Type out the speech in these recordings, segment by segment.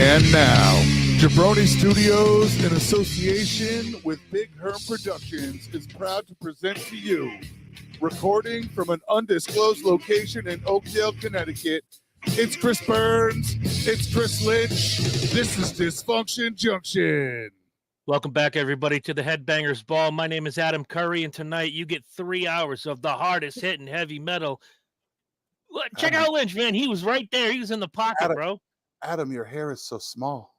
And now, Jabroni Studios, in association with Big Herm Productions, is proud to present to you, recording from an undisclosed location in Oakdale, Connecticut, it's Chris Burns, it's Chris Lynch, this is Dysfunction Junction. Welcome back, everybody, to the Headbangers Ball. My name is Adam Curry, and tonight you get 3 hours of the hardest hitting heavy metal. Check out Lynch, man. He was right there. He was in the pocket, bro. Adam, your hair is so small.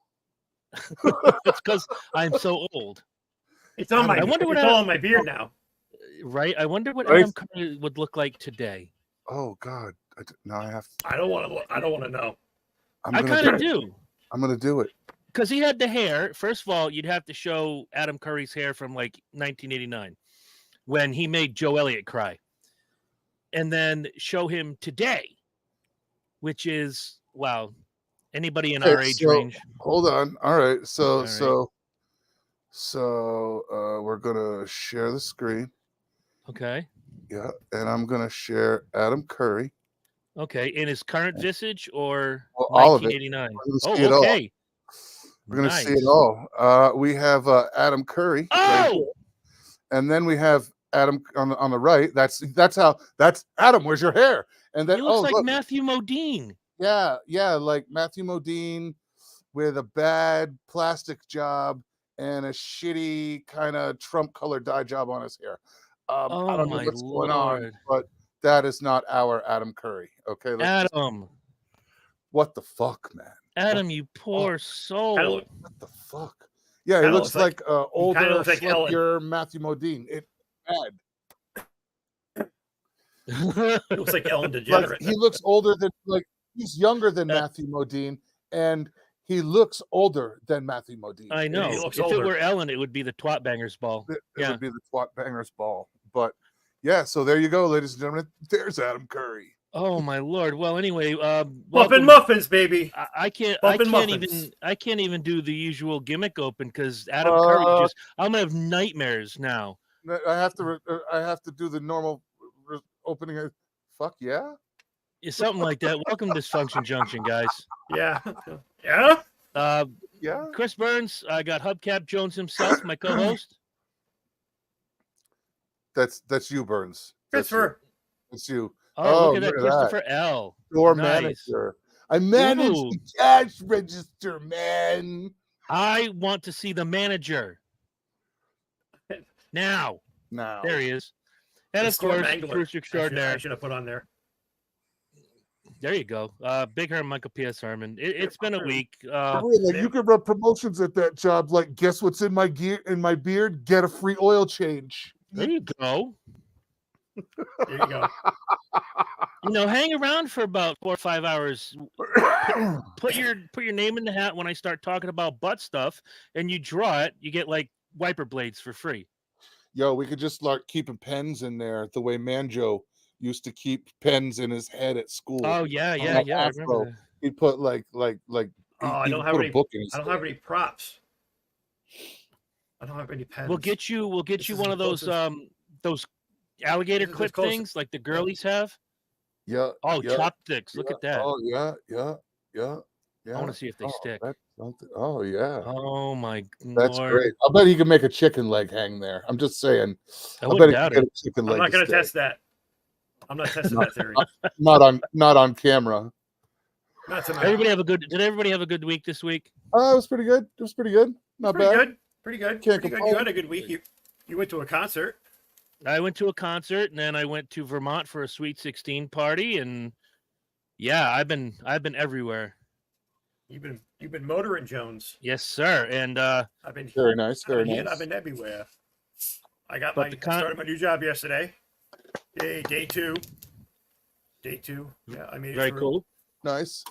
It's because I'm so old. It's on my. It's all on my beard now. Right? I wonder what Adam Curry would look like today. Oh God! No, I have. I don't want to know. I kind of do. I'm gonna do it. Because he had the hair. First of all, you'd have to show Adam Curry's hair from like 1989 when he made Joe Elliott cry. And then show him today, which is, wow, anybody in our age range. Hold on. All right. So we're going to share the screen. Okay. Yeah. And I'm going to share Adam Curry. Okay. In his current visage or all 1989? Of it. Okay. We're going to see it all. We have Adam Curry. Oh! Right, and then we have Adam on the right. That's Adam. Where's your hair? And then he looks like Matthew Modine. Yeah, like Matthew Modine with a bad plastic job and a shitty kind of Trump colored dye job on his hair. I don't know what's going on, but that is not our Adam Curry. Okay, Adam. What the fuck, man? Adam, you poor soul. What the fuck? Yeah, he looks like older, sloppier Matthew Modine. It's bad. It looks like Ellen DeGeneres. He looks older than, he's younger than Matthew Modine, and he looks older than Matthew Modine. I know. If it were Ellen, it would be the Twat Bangers Ball. It would be the Twat Bangers Ball. But yeah, so there you go, ladies and gentlemen. There's Adam Curry. Oh my Lord! Well, anyway, Muffin Muffins, baby. I can't even do the usual gimmick open because Adam Curry I'm gonna have nightmares now. I have to do the normal opening. Fuck yeah, something like that. Welcome to Dysfunction Junction, guys. Yeah. Yeah. Chris Burns. I got Hubcap Jones himself, my co-host. That's you, Burns. Christopher. It's you. Oh, look at that, Christopher L. Your manager. I manage the cash register, man. I want to see the manager. Now. There he is. And of course, Bruce Extraordinaire. I should have put on there. There you go. Big Herm, Michael P.S. Harmon. It's been a week. You could run promotions at that job. Like, guess what's in my beard? Get a free oil change. There you go. There you go. Hang around for about 4 or 5 hours. Put your name in the hat when I start talking about butt stuff, and you draw it. You get like wiper blades for free. Yo, we could just start keeping pens in there the way Manjo used to keep pens in his head at school. Oh yeah. I remember that. He'd put like. I don't have any props. I don't have any pens. We'll get you one of those alligator clip things like the girlies have. Yeah. Oh, chopsticks. Look at that. Oh yeah. I want to see if they stick. Oh yeah. Oh my God. That's great. I bet he can make a chicken leg hang there. I'm just saying. I wouldn't doubt it. I'm not going to test that. I'm not testing that theory. not on camera. Did everybody have a good week this week? It was pretty good. Not bad. Pretty good. Can't complain. You had a good week. You went to a concert. I went to a concert, and then I went to Vermont for a Sweet 16 party, and yeah, I've been everywhere. You've been motoring, Jones. Yes, sir. And I've been very nice. I've been everywhere. I started my new job yesterday. Day two. Yeah, I made it very through. Cool. Nice.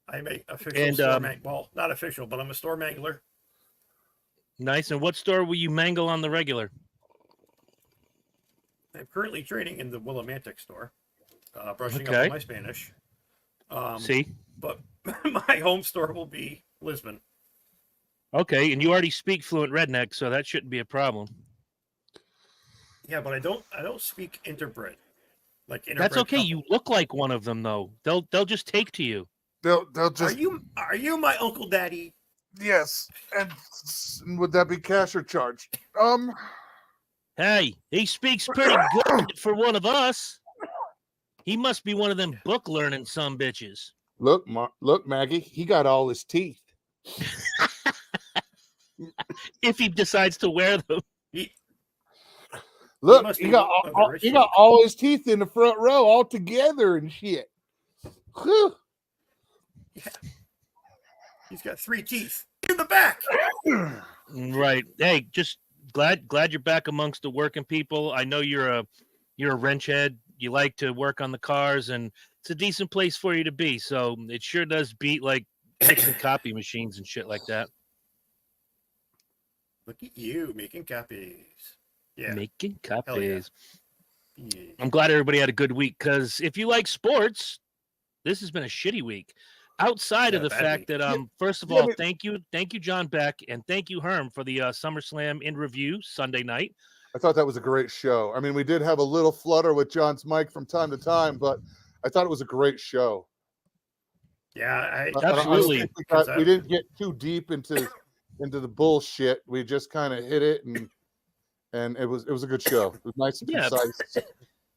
I'm a official store well, not official, but I'm a store mangler. Nice. And what store will you mangle on the regular? I'm currently training in the Willimantic store, brushing up on my Spanish. But my home store will be Lisbon. Okay, and you already speak fluent redneck, so that shouldn't be a problem. Yeah, but I don't speak interbred. That's okay. You look like one of them, though. They'll just take to you. They'll just. Are you my Uncle Daddy? Yes, and would that be cash or charge? Hey, he speaks pretty good for one of us. He must be one of them book learning some bitches. Look, Maggie, he got all his teeth. If he decides to wear them. Look, he got all his teeth in the front row all together and shit. Whew. Yeah. He's got 3 teeth in the back. Right. Hey, just glad you're back amongst the working people. I know you're a wrench head. You like to work on the cars, and it's a decent place for you to be. So it sure does beat like fixing copy machines and shit like that. Look at you making copies. Yeah. Making copies. Yeah. I'm glad everybody had a good week, because if you like sports, this has been a shitty week. Outside of the fact that, first of all, thank you, John Beck, and thank you, Herm, for the SummerSlam in review Sunday night. I thought that was a great show. I mean, we did have a little flutter with John's mic from time to time, but I thought it was a great show. Yeah, absolutely. We didn't get too deep into the bullshit. We just kind of hit it, and it was a good show. It was nice and concise.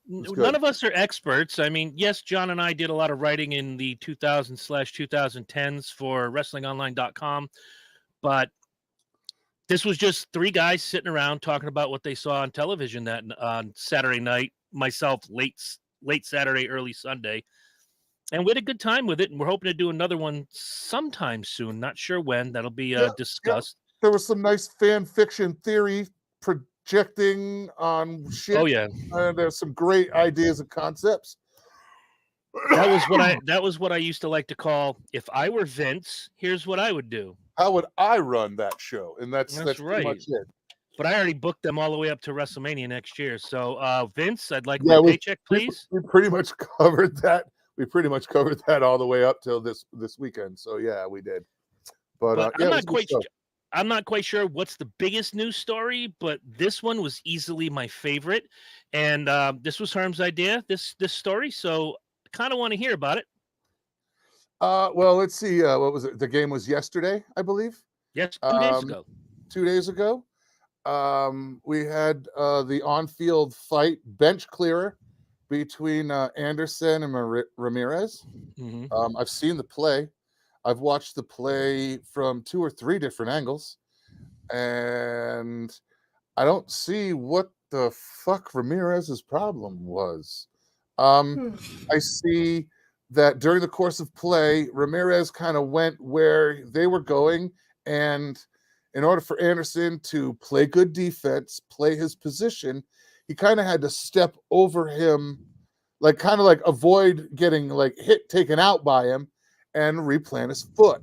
None of us are experts. I mean, yes, John and I did a lot of writing in the 2000/2010s for WrestlingOnline.com, but this was just 3 guys sitting around talking about what they saw on television that on Saturday night. Myself, late Saturday, early Sunday, and we had a good time with it. And we're hoping to do another one sometime soon. Not sure when. That'll be discussed. Yeah. There was some nice fan fiction theory projecting on shit. Oh yeah, there's some great ideas and concepts. That was what I used to like to call, if I were Vince, here's what I would do. How would I run that show? And that's right. Pretty much it. But I already booked them all the way up to WrestleMania next year. So Vince, I'd like my paycheck, please. We pretty much covered that. We pretty much covered that all the way up till this weekend. So yeah, we did. But I'm not quite sure what's the biggest news story, but this one was easily my favorite. And this was Herm's idea, this story. So I kind of want to hear about it. Well, let's see. What was it? The game was yesterday, I believe. Yes, 2 days ago. 2 days ago. We had the on-field fight, bench clearer, between Anderson and Ramirez. Mm-hmm. I've seen the play. I've watched the play from 2 or 3 different angles, and I don't see what the fuck Ramirez's problem was. I see that during the course of play, Ramirez kind of went where they were going, and in order for Anderson to play good defense, play his position, he kind of had to step over him, like kind of like avoid getting like taken out by him, and replant his foot.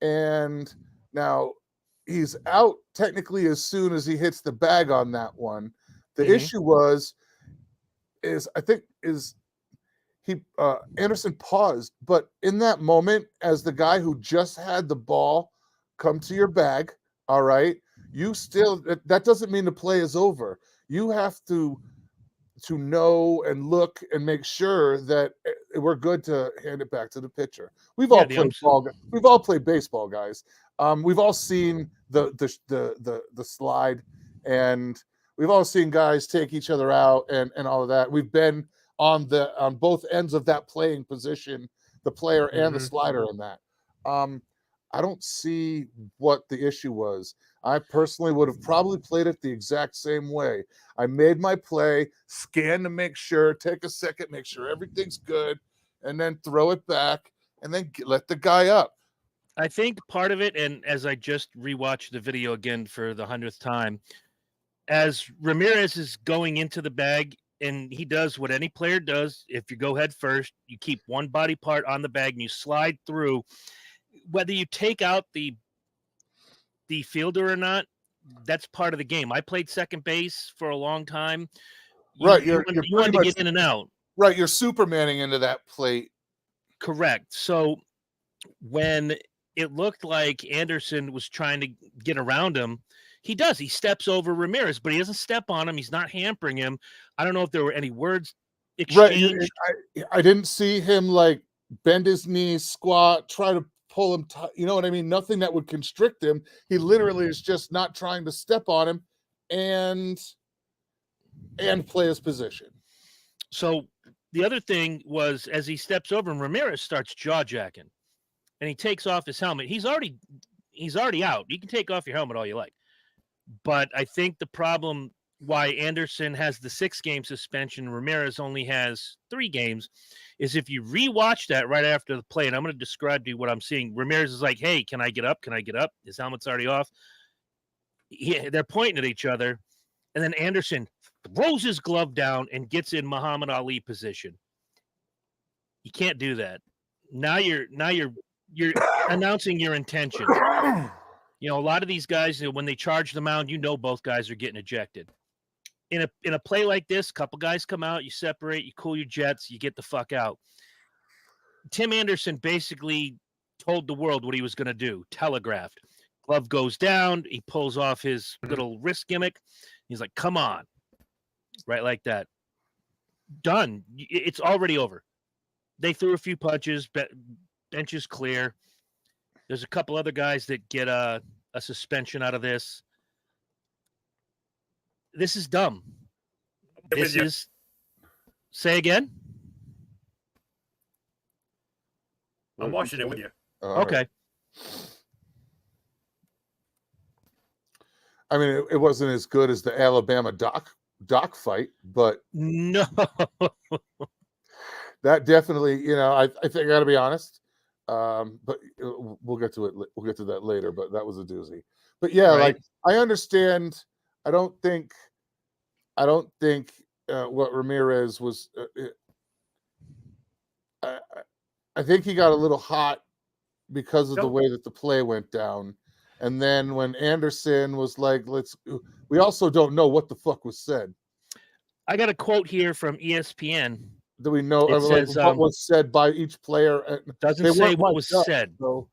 And now he's out technically as soon as he hits the bag on that one. The issue Anderson paused, but in that moment, as the guy who just had the ball come to your bag, all right, you still, that doesn't mean the play is over. You have to know and look and make sure that we're good to hand it back to the pitcher. We've all played baseball, guys. We've all seen the slide, and we've all seen guys take each other out and all of that. We've been on both ends of that playing position, the player and the slider in that. I don't see what the issue was. I personally would have probably played it the exact same way. I made my play, scan to make sure, take a second, make sure everything's good, and then throw it back, and then let the guy up. I think part of it, and as I just rewatched the video again for the 100th time, as Ramirez is going into the bag, and he does what any player does. If you go head first, you keep one body part on the bag and you slide through. Whether you take out the fielder or not, that's part of the game. I played second base for a long time. Right. You wanted to get in and out. Right. You're Supermaning into that plate. Correct. So when it looked like Anderson was trying to get around him, he does. He steps over Ramirez, but he doesn't step on him. He's not hampering him. I don't know if there were any words exchanged. Right. I didn't see him like bend his knees, squat, try to pull him, you know what I mean? Nothing that would constrict him. He literally is just not trying to step on him and play his position. So the other thing was, as he steps over and Ramirez starts jaw-jacking and he takes off his helmet. He's already out. You can take off your helmet all you like. But I think the problem why Anderson has the 6-game suspension, Ramirez only has 3 games, is if you rewatch that right after the play, and I'm going to describe to you what I'm seeing. Ramirez is like, hey, can I get up? Can I get up? His helmet's already off. They're pointing at each other, and then Anderson throws his glove down and gets in Muhammad Ali position. You can't do that. Now you're announcing your intention. You know, a lot of these guys, when they charge the mound, both guys are getting ejected. In a play like this, a couple guys come out, you separate, you cool your jets, you get the fuck out. Tim Anderson basically told the world what he was going to do, telegraphed. Glove goes down, he pulls off his little wrist gimmick. He's like, come on. Right like that. Done. It's already over. They threw a few punches, bench is clear. There's a couple other guys that get a suspension out of this. This is dumb. Say again? I'm watching it with you. Okay. Right. I mean, it wasn't as good as the Alabama Doc fight, but no, that definitely, I think I got to be honest. But we'll get to it. We'll get to that later. But that was a doozy. But yeah, right. Like I understand. I don't think what Ramirez was. I think he got a little hot because of the way that the play went down. And then when Anderson was like, we also don't know what the fuck was said. I got a quote here from ESPN. Do we know says, what was said by each player? Doesn't say what was said. So.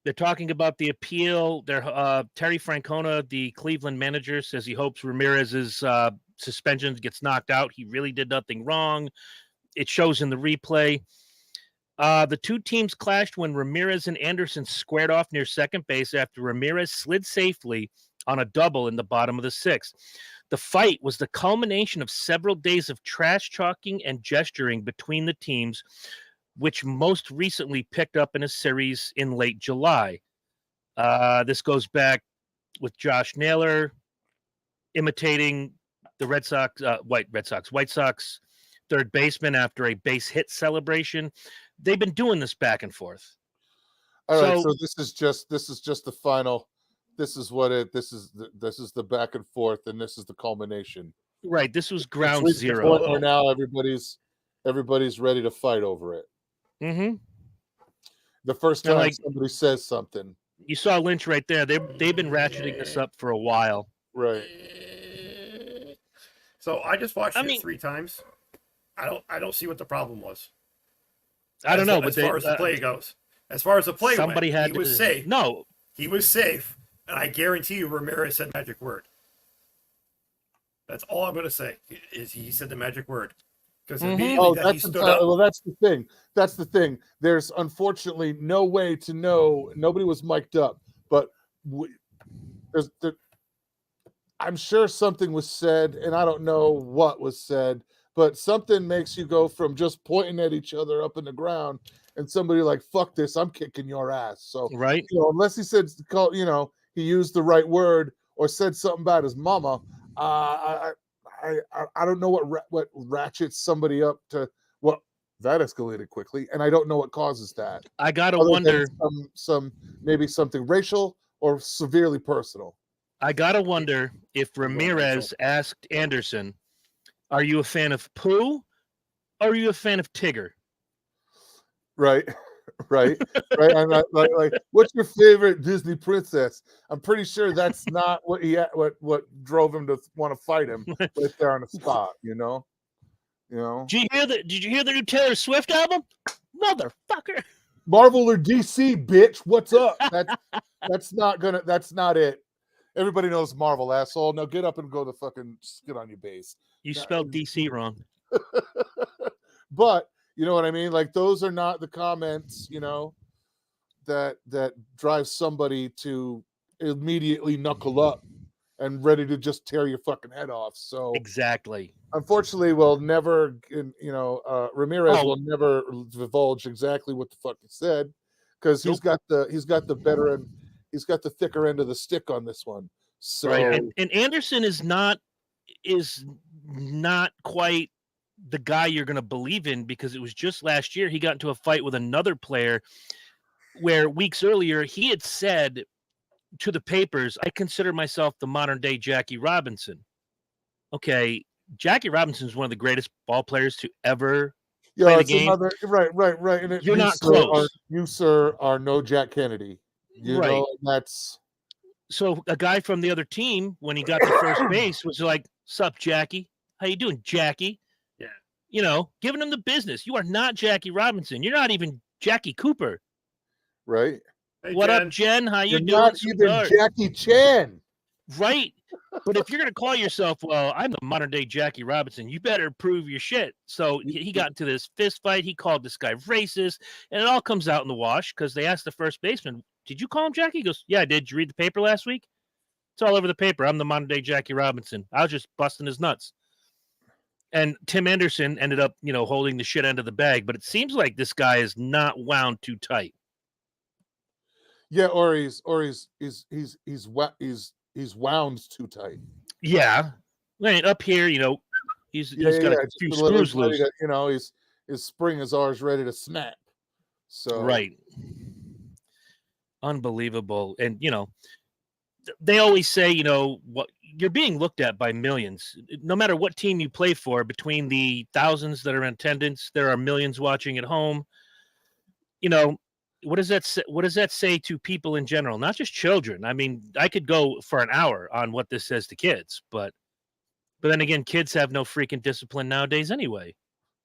They're talking about the appeal. Terry Francona, the Cleveland manager, says he hopes Ramirez's suspension gets knocked out. He really did nothing wrong. It shows in the replay. The two teams clashed when Ramirez and Anderson squared off near second base after Ramirez slid safely on a double in the bottom of the 6th. The fight was the culmination of several days of trash talking and gesturing between the teams, which most recently picked up in a series in late July. This goes back with Josh Naylor imitating the White Sox third baseman after a base hit celebration. They've been doing this back and forth. All right, so this is just the final. This is the back and forth, and this is the culmination. Right. This was ground zero. Where now everybody's ready to fight over it. Mm-hmm. The first time somebody says something. You saw Lynch right there. They've been ratcheting this up for a while. Right. So I just watched it 3 times. I don't see what the problem was. I don't know, as far as the play goes. As far as the play went, he was safe. No. He was safe, and I guarantee you Ramirez said the magic word. That's all I'm going to say, is he said the magic word. Because immediately he stood up. Well, that's the thing. That's the thing. There's unfortunately no way to know. Nobody was mic'd up, but I'm sure something was said, and I don't know what was said, but something makes you go from just pointing at each other up in the ground and somebody like, fuck this, I'm kicking your ass. So, right. Unless he said, he used the right word or said something about his mama, I don't know what ratchets somebody up to. Well, that escalated quickly, and I don't know what causes that. I gotta wonder maybe something racial or severely personal. I gotta wonder if Ramirez asked Anderson, "Are you a fan of Pooh, or are you a fan of Tigger?" Right. I'm not, like, what's your favorite Disney princess? I'm pretty sure that's not what what drove him to want to fight him right there on the spot. You know. Did you hear the new Taylor Swift album, motherfucker? Marvel or DC, bitch? What's up? That's not it. Everybody knows Marvel, asshole. Now get up and go to fucking get on your base. You spelled DC wrong. But You know what I mean? Like those are not the comments, that drive somebody to immediately knuckle up and ready to just tear your fucking head off. So Exactly. unfortunately, we'll never, Ramirez Oh. will never divulge exactly what the fuck he said because he's got the thicker end of the stick on this one. So Right. And Anderson is not quite the guy you're going to believe in, because it was just last year he got into a fight with another player where weeks earlier he had said to the papers, I consider myself the modern day Jackie Robinson. Okay, Jackie Robinson is one of the greatest ball players to ever play the game. Right. And you're not close. You, sir, are no Jack Kennedy. You know, that's so a guy from the other team, when he got to first base, was like, "Sup, Jackie? How you doing, Jackie?" Yeah. Giving him the business. You are not Jackie Robinson. You're not even Jackie Cooper. Right. Hey, What Jen. up, Jen? How you You're doing? not even Jackie Chan. Right. But if you're going to call yourself, well, I'm the modern day Jackie Robinson, you better prove your shit. So he got into this fist fight. He called this guy racist, and it all comes out in the wash because they asked the first baseman, did you call him Jackie? He goes, yeah, I did. Did you read the paper last week? It's all over the paper. I'm the modern day Jackie Robinson. I was just busting his nuts. And Tim Anderson ended up, holding the shit end of the bag. But it seems like this guy is not wound too tight. Yeah, or he's wound too tight. Yeah. Right, up here, he's got a few screws loose. His spring is ours ready to snap. So right. Unbelievable. And they always say, what you're being looked at by millions. No matter what team you play for, between the thousands that are in attendance, there are millions watching at home. What does that say to people in general? Not just children. I mean, I could go for an hour on what this says to kids, but then again, kids have no freaking discipline nowadays anyway.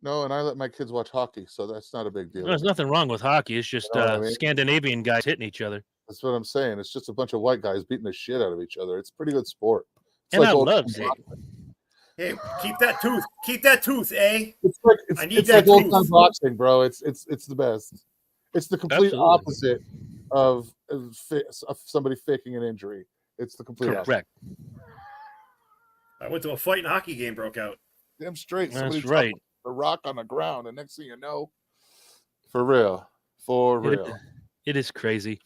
No, and I let my kids watch hockey, so that's not a big deal. There's nothing wrong with hockey. It's just Scandinavian guys hitting each other. That's what I'm saying. It's just a bunch of white guys beating the shit out of each other. It's a pretty good sport. It's and I love it. Hey, keep that tooth. Keep that tooth, eh? It's like old time boxing, bro. It's the best. It's the complete opposite of somebody faking an injury. It's the complete opposite. I went to a fight and hockey game broke out. Damn straight. That's right. The rock on the ground, and next thing you know, for real. It is crazy.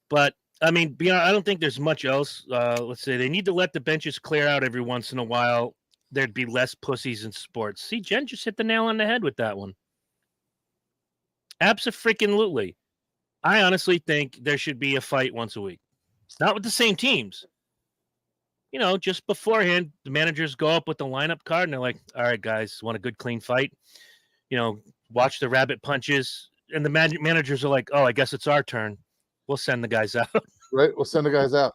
But I mean, I don't think there's much else. Let's say they need to let the benches clear out every once in a while. There'd be less pussies in sports. See, Jen just hit the nail on the head with that one. Abso-freaking-lutely. I honestly think there should be a fight once a week. Not with the same teams. Just beforehand, the managers go up with the lineup card and they're like, all right, guys, want a good, clean fight? Watch the rabbit punches. And the managers are like, oh, I guess it's our turn. We'll send the guys out. Right? We'll send the guys out.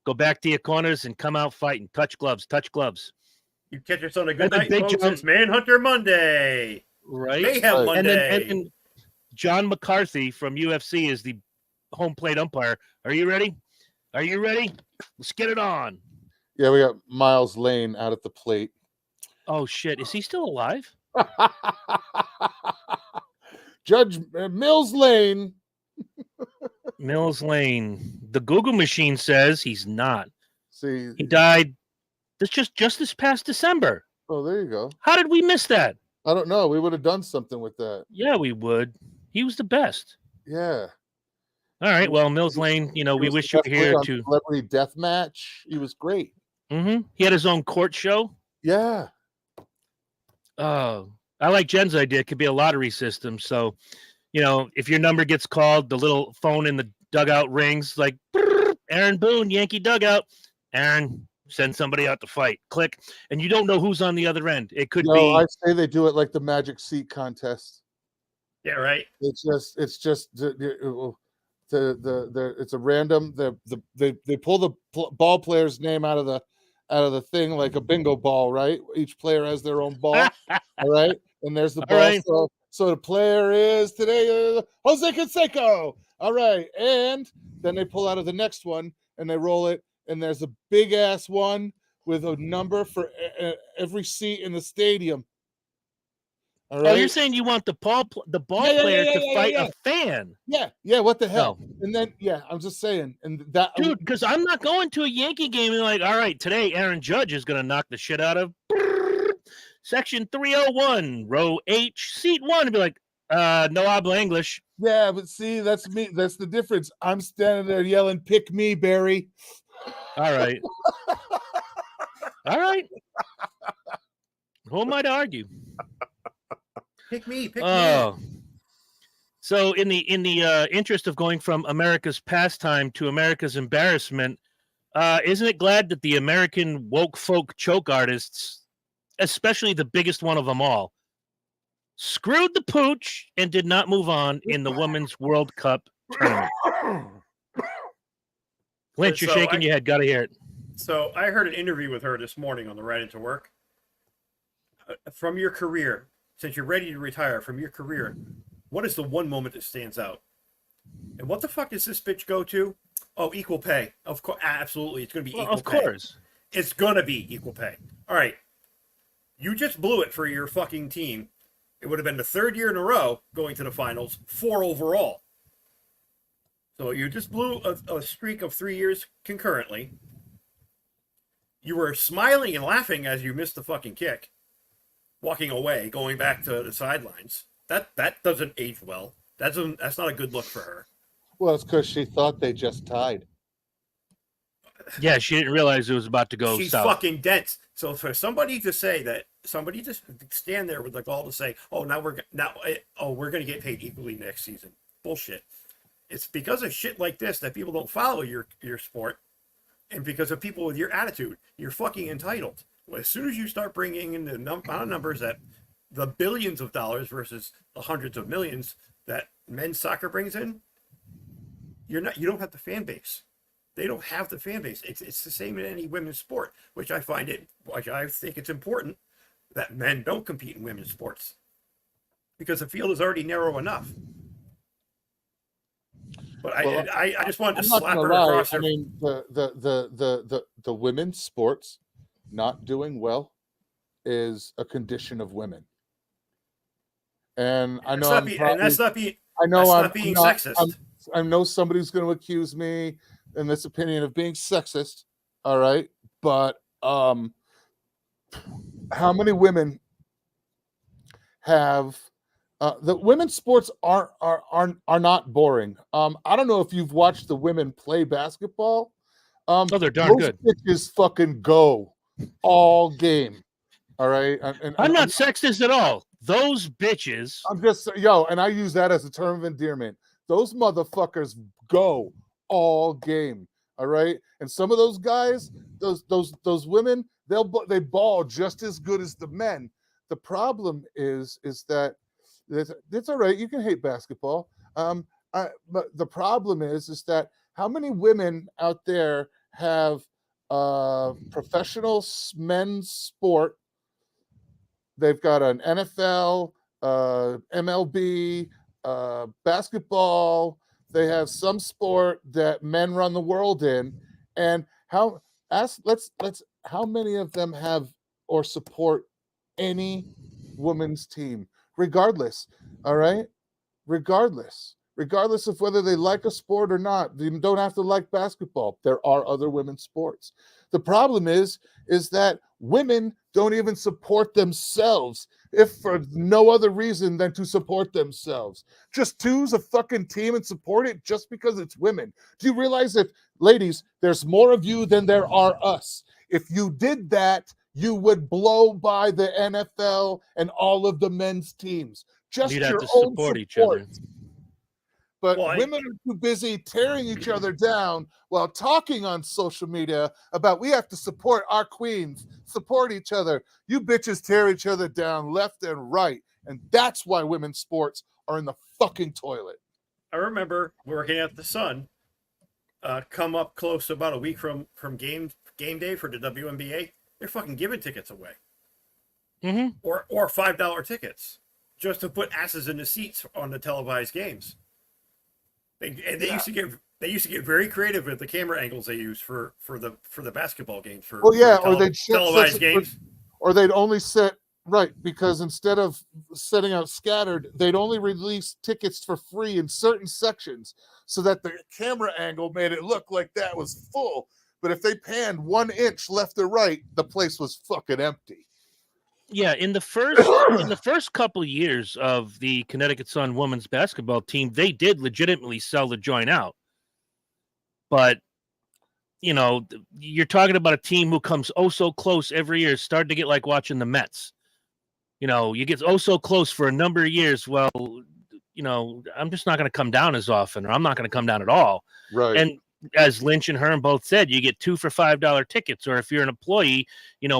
Go back to your corners and come out fighting. Touch gloves. You catch us on a good night, folks. It's Manhunter Monday. Right? Mayhem Monday. And then John McCarthy from UFC is the home plate umpire. Are you ready? Let's get it on. Yeah, we got Miles Lane out at the plate. Oh, shit. Is he still alive? Judge Mills Lane. Mills Lane. The Google machine says he's not. See, he died just this past December. Oh, there you go. How did we miss that? I don't know. We would have done something with that. Yeah, we would. He was the best. Yeah. All right. Well, Mills Lane, we wish you were here to Celebrity Death Match. He was great. Mm-hmm. He had his own court show. Yeah. Oh, I like Jen's idea. It could be a lottery system. So, if your number gets called, the little phone in the dugout rings like Aaron Boone, Yankee dugout. Aaron, send somebody out to fight. Click, and you don't know who's on the other end. It could be. I say they do it like the Magic Seat contest. Yeah, right. It's just it's a random. They pull the ball player's name out of the thing like a bingo ball, right? Each player has their own ball, all right? And there's the ball. Right. So the player is today Jose Canseco. All right, and then they pull out of the next one and they roll it, and there's a big ass one with a number for every seat in the stadium. All right. Oh, you're saying you want the ball Yeah, player to fight a fan? Yeah. What the hell? No. And then I'm just saying, and that Dude, because I'm not going to a Yankee game and like, all right, today Aaron Judge is going to knock the shit out of section 301, row H, seat 1, and be like, no habla English. Yeah, but see, that's me. That's the difference. I'm standing there yelling, "Pick me, Barry." All right. All right. Who am I to argue? Pick me. So in the interest of going from America's pastime to America's embarrassment, isn't it glad that the American woke folk choke artists, especially the biggest one of them all, screwed the pooch and did not move on in the Women's World Cup tournament? Lynch, you're shaking your head. Got to hear it. So I heard an interview with her this morning on the ride into work. From your career, since you're ready to retire, from your career, what is the one moment that stands out? And what the fuck does this bitch go to? Oh, equal pay. Of course, absolutely. It's going to be equal pay. Of course. It's going to be equal pay. All right. You just blew it for your fucking team. It would have been the third year in a row going to the finals, 4 overall. So you just blew a streak of 3 years concurrently. You were smiling and laughing as you missed the fucking kick. Walking away, going back to the sidelines. That doesn't age well. That's not a good look for her. Well, it's because she thought they just tied. Yeah, she didn't realize it was about to go She's south. fucking dense. So for somebody to say that, somebody just stand there with the gall to say, "Oh, we're going to get paid equally next season." Bullshit. It's because of shit like this that people don't follow your sport, and because of people with your attitude. You're fucking entitled. As soon as you start bringing in the amount of numbers that the billions of dollars versus the hundreds of millions that men's soccer brings in, you don't have the fan base. They don't have the fan base. It's the same in any women's sport, which I think it's important that men don't compete in women's sports because the field is already narrow enough. But I just wanted to slap her across her. I mean, the women's sports not doing well is a condition of women. And I know that's not being sexist. I know somebody's going to accuse me in this opinion of being sexist. All right, but how many women have the women's sports are not boring. I don't know if you've watched the women play basketball. They're darn good. Bitches fucking go all game. All right, I'm not sexist at all. Those bitches. I'm just and I use that as a term of endearment. Those motherfuckers go all game. All right, and some of those guys, those women, they ball just as good as the men. The problem is that it's all right. You can hate basketball, but the problem is that how many women out there have professional men's sport? They've got an NFL, MLB, basketball. They have some sport that men run the world in, and how many of them have or support any women's team, regardless. All right, regardless of whether they like a sport or not. You don't have to like basketball. There are other women's sports. The problem is that women don't even support themselves, if for no other reason than to support themselves. Just choose a fucking team and support it just because it's women. Do you realize that, ladies, there's more of you than there are us? If you did that, you would blow by the NFL and all of the men's teams. Just you'd your have to own support each other. But women are too busy tearing each other down while talking on social media about we have to support our queens, support each other. You bitches tear each other down left and right. And that's why women's sports are in the fucking toilet. I remember working at the Sun, come up close about a week from game day for the WNBA. They're fucking giving tickets away. Mm-hmm. Or $5 tickets just to put asses in the seats on the televised games. They used to get very creative with the camera angles they use for the basketball games. Or they'd televised games. Or they'd only sit Right, because instead of setting out scattered, they'd only release tickets for free in certain sections so that the camera angle made it look like that was full. But if they panned 1 inch left or right, the place was fucking empty. Yeah, in the first couple years of the Connecticut Sun women's basketball team, they did legitimately sell the joint out. But you're talking about a team who comes oh so close every year. It's starting to get like watching the Mets. You get oh so close for a number of years. Well, I'm just not going to come down as often, or I'm not going to come down at all. Right. And as Lynch and Hearn both said, you get 2 for $5 tickets, or if you're an employee,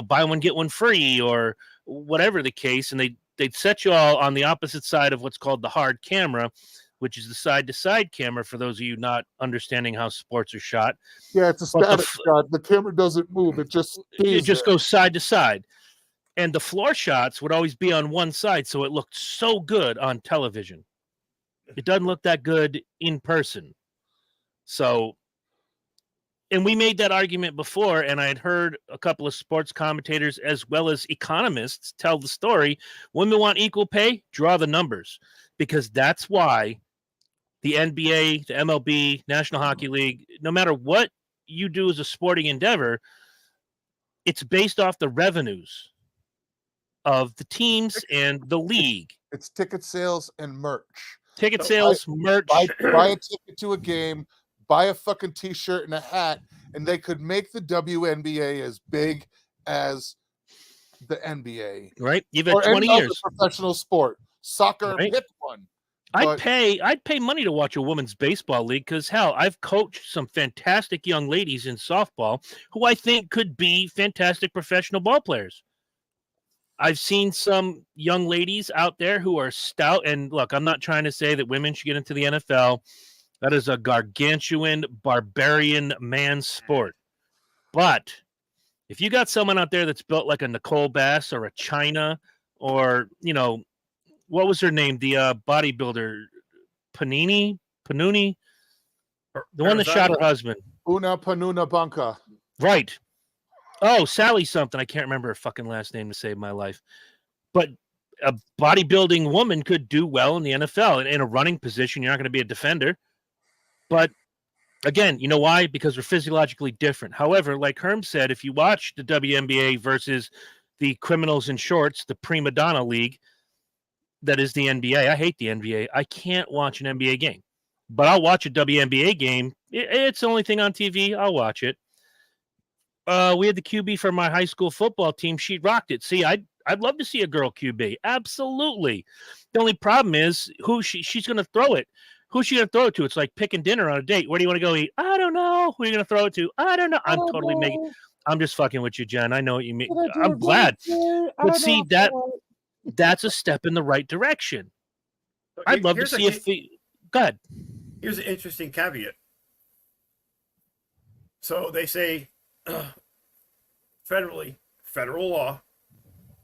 buy one, get one free, or whatever the case. And they'd set you all on the opposite side of what's called the hard camera, which is the side-to-side camera for those of you not understanding how sports are shot. Yeah, it's a static shot. The camera doesn't move. It just goes side to side. And the floor shots would always be on one side, so it looked so good on television. It doesn't look that good in person. So, and we made that argument before, and I had heard a couple of sports commentators as well as economists tell the story. Women want equal pay, draw the numbers, because that's why the NBA, the MLB, National Hockey League, no matter what you do as a sporting endeavor, it's based off the revenues of the teams and the league. It's ticket sales and merch. Ticket sales, merch. Buy a ticket to a game, buy a fucking t-shirt and a hat, and they could make the WNBA as big as the NBA. Right? You've had 20 years. Professional sport. Soccer, right? Pick one. I'd pay money to watch a women's baseball league because, hell, I've coached some fantastic young ladies in softball who I think could be fantastic professional ball players. I've seen some young ladies out there who are stout. And look, I'm not trying to say that women should get into the NFL. That is a gargantuan, barbarian man's sport. But if you got someone out there that's built like a Nicole Bass or a China or, what was her name? The bodybuilder, Panuni, the one that shot her husband. Una Panuna Banca. Right. Oh, Sally something. I can't remember her fucking last name to save my life. But a bodybuilding woman could do well in the NFL. In a running position, you're not going to be a defender. But again, you know why? Because we're physiologically different. However, like Herm said, if you watch the WNBA versus the criminals in shorts, the prima donna league, that is the NBA. I hate the NBA. I can't watch an NBA game. But I'll watch a WNBA game. It's the only thing on TV. I'll watch it. We had the QB for my high school football team. She rocked it. See, I'd love to see a girl QB. Absolutely. The only problem is who she's going to throw it. Who's she going to throw it to? It's like picking dinner on a date. Where do you want to go eat? I don't know. Who are you going to throw it to? I don't know. I'm just fucking with you, Jen. I know what you mean. I'm glad. But see, that's a step in the right direction. I'd love to see go ahead. Here's an interesting caveat. So they say federal law,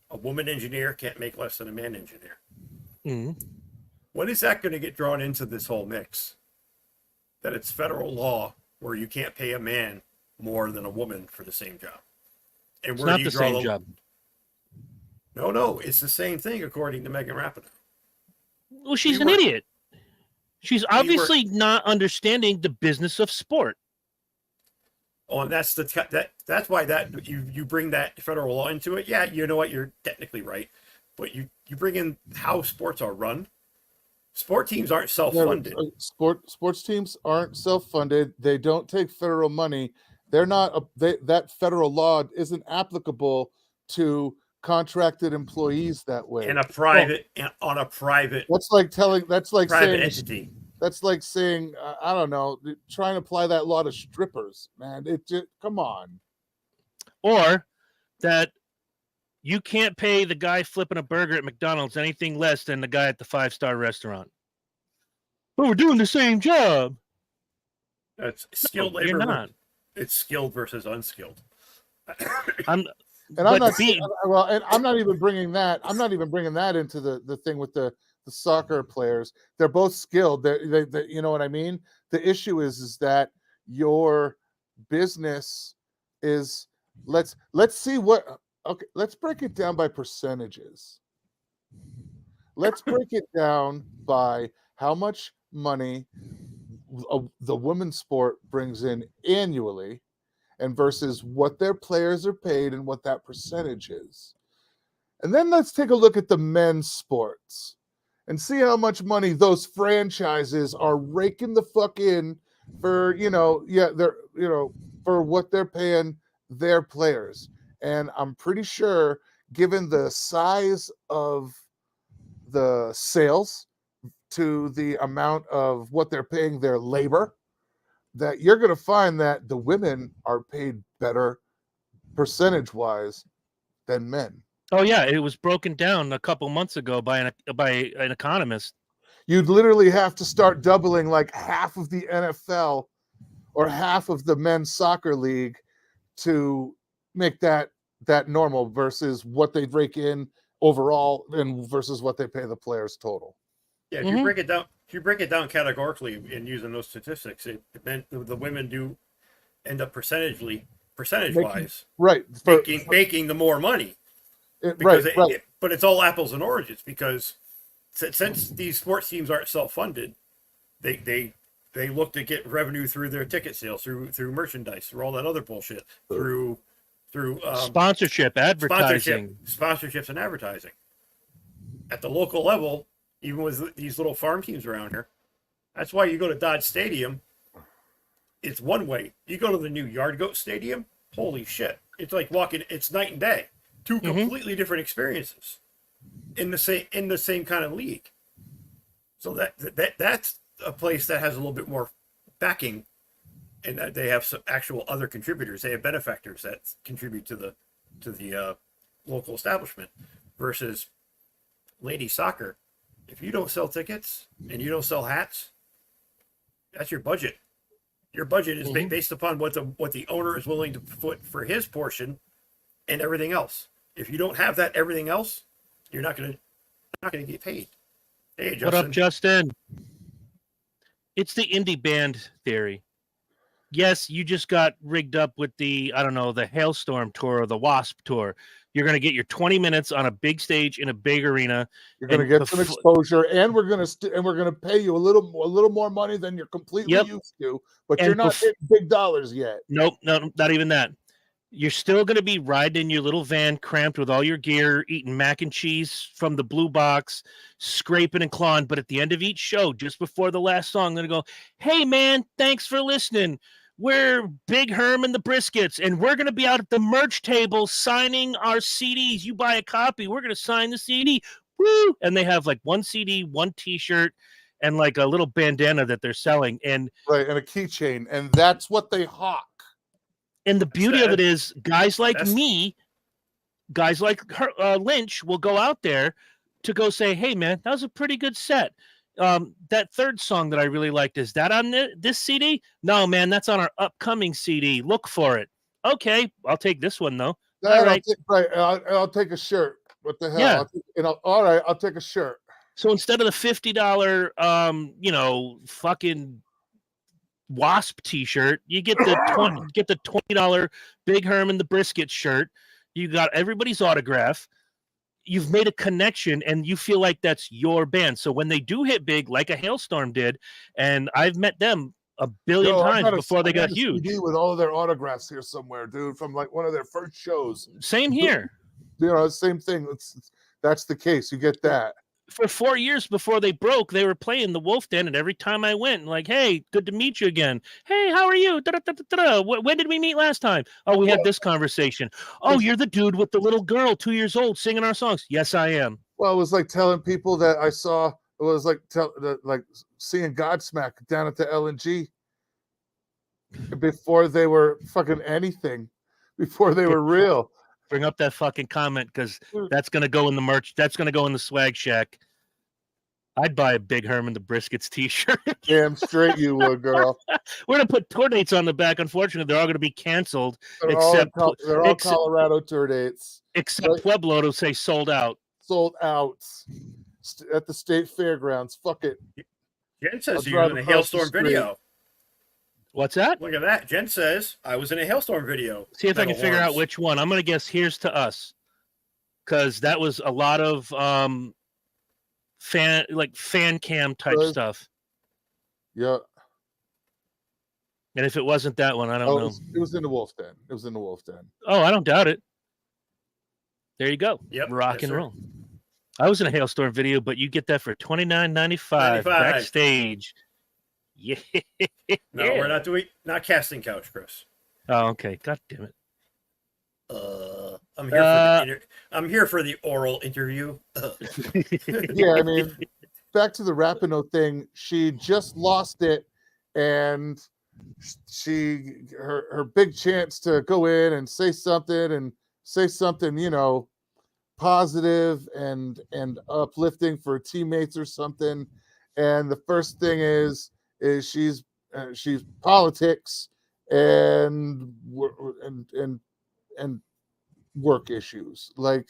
a woman engineer can't make less than a man engineer. Mm-hmm. When is that going to get drawn into this whole mix? That it's federal law where you can't pay a man more than a woman for the same job. And it's not the same job. No, it's the same thing according to Megan Rapinoe. Well, she's an idiot. She's obviously not understanding the business of sport. Oh, and that's why you bring that federal law into it. Yeah, you know what? You're technically right, but you bring in how sports are run. Sport teams aren't self-funded. Sports teams aren't self-funded. They don't take federal money. They're not. That federal law isn't applicable to contracted employees that way. On a private. That's like private saying entity. That's like saying, I don't know, trying to apply that law to strippers, man. Come on. Or that you can't pay the guy flipping a burger at McDonald's anything less than the guy at the 5-star restaurant. But we're doing the same job. That's skilled labor. You're not. It's skilled versus unskilled. I'm not even bringing that. I'm not even bringing that into the thing with the soccer players. They're both skilled. They you know what I mean? The issue is that your business is let's see what Okay, let's break it down by percentages. Let's break it down by how much money the women's sport brings in annually and versus what their players are paid and what that percentage is. And then let's take a look at the men's sports and see how much money those franchises are raking the fuck in for, for what they're paying their players. And I'm pretty sure, given the size of the sales to the amount of what they're paying their labor, that you're going to find that the women are paid better percentage-wise than men. Oh yeah, it was broken down a couple months ago by an economist. You'd literally have to start doubling like half of the NFL or half of the men's soccer league to make that normal versus what they rake in overall and versus what they pay the players total. Yeah, if you break it down categorically and using those statistics, it meant the women do end up percentage-wise, right, making the more money. But it's all apples and oranges because since these sports teams aren't self-funded, they look to get revenue through their ticket sales, through merchandise, through all that other bullshit, through sponsorship, advertising, sponsorships and advertising. At the local level, even with these little farm teams around here, that's why you go to Dodge Stadium. It's one way. You go to the new Yard Goat Stadium. Holy shit! It's like walking. It's night and day. Two completely different experiences in the same kind of league. So that's a place that has a little bit more backing, and they have some actual other contributors. They have benefactors that contribute to the local establishment. Versus lady soccer, if you don't sell tickets and you don't sell hats, that's your budget. Your budget is based upon what the owner is willing to put for his portion and everything else. If you don't have that everything else, you're not gonna get paid. Hey, Justin. What up, Justin? It's the indie band theory. Yes, you just got rigged up with the Hailstorm tour or the Wasp tour. You're going to get your 20 minutes on a big stage in a big arena. You're going to get some exposure, and we're going to pay you a little more money than you're completely used to. But you're not hitting big dollars yet. Nope, no, not even that. You're still going to be riding in your little van, cramped with all your gear, eating mac and cheese from the blue box, scraping and clawing. But at the end of each show, just before the last song, I'm going to go, "Hey, man, thanks for listening. We're Big Herm and the Briskets, and we're going to be out at the merch table signing our CDs. You buy a copy, we're going to sign the CD. Woo!" And they have like one CD, one T-shirt, and like a little bandana that they're selling. And a keychain. And that's what they hawk. And the beauty of it is guys like me, guys like Lynch will go out there to go say, "Hey, man, that was a pretty good set. That third song that I really liked, is that on this CD? No, man, that's on our upcoming CD. Look for it." Okay, I'll take this one, though. All right. I'll take a shirt. What the hell? Yeah. All right, I'll take a shirt. So instead of the $50, fucking Wasp T-shirt, you get the $20 Big Herm and the Brisket shirt. You got everybody's autograph. You've made a connection, and you feel like that's your band. So when they do hit big, like a Hailstorm did, and I've met them a billion times before they got huge. CD with all of their autographs here somewhere, dude, from like one of their first shows. Same here. Same thing. That's the case. You get that. For 4 years before they broke, they were playing the Wolf Den, and every time I went, like, "Hey, good to meet you again. Hey, how are you? When did we meet last time? Oh, we had this conversation. Oh, you're the dude with the little girl, 2 years old, singing our songs." Yes, I am. Well, it was like telling people that I saw. It was like seeing Godsmack down at the L&G before they were fucking anything, before they were real. Bring up that fucking comment, because that's going to go in the merch. That's going to go in the swag shack. I'd buy a Big Herm and the Briskets T-shirt. Damn straight you would, girl. We're going to put tour dates on the back. Unfortunately, they're all going to be canceled. They're all Colorado tour dates. Except Pueblo to say sold out. Sold out at the state fairgrounds. Fuck it. Jen says you're in a Hailstorm video. What's that? Look at that. Jen says, I was in a hailstorm video. See if I can Metal figure out horns. which one. I'm going to guess Here's to Us. Because that was a lot of fan cam type Right. stuff. Yeah. And if it wasn't that one, I don't know. It was in the Wolf Den. It was in the Wolf Den. Oh, I don't doubt it. There you go. Yep. Rock yes, and sir. roll. I was in a hailstorm video, but you get that for $29.95 backstage. Yeah. No, we're not casting couch, Chris. Oh, okay. God damn it. I'm here for the oral interview. Yeah, I mean, back to the Rapinoe thing. She just lost it, and her big chance to go in and say something, positive and uplifting for teammates or something. And the first thing is she's politics and work issues. Like,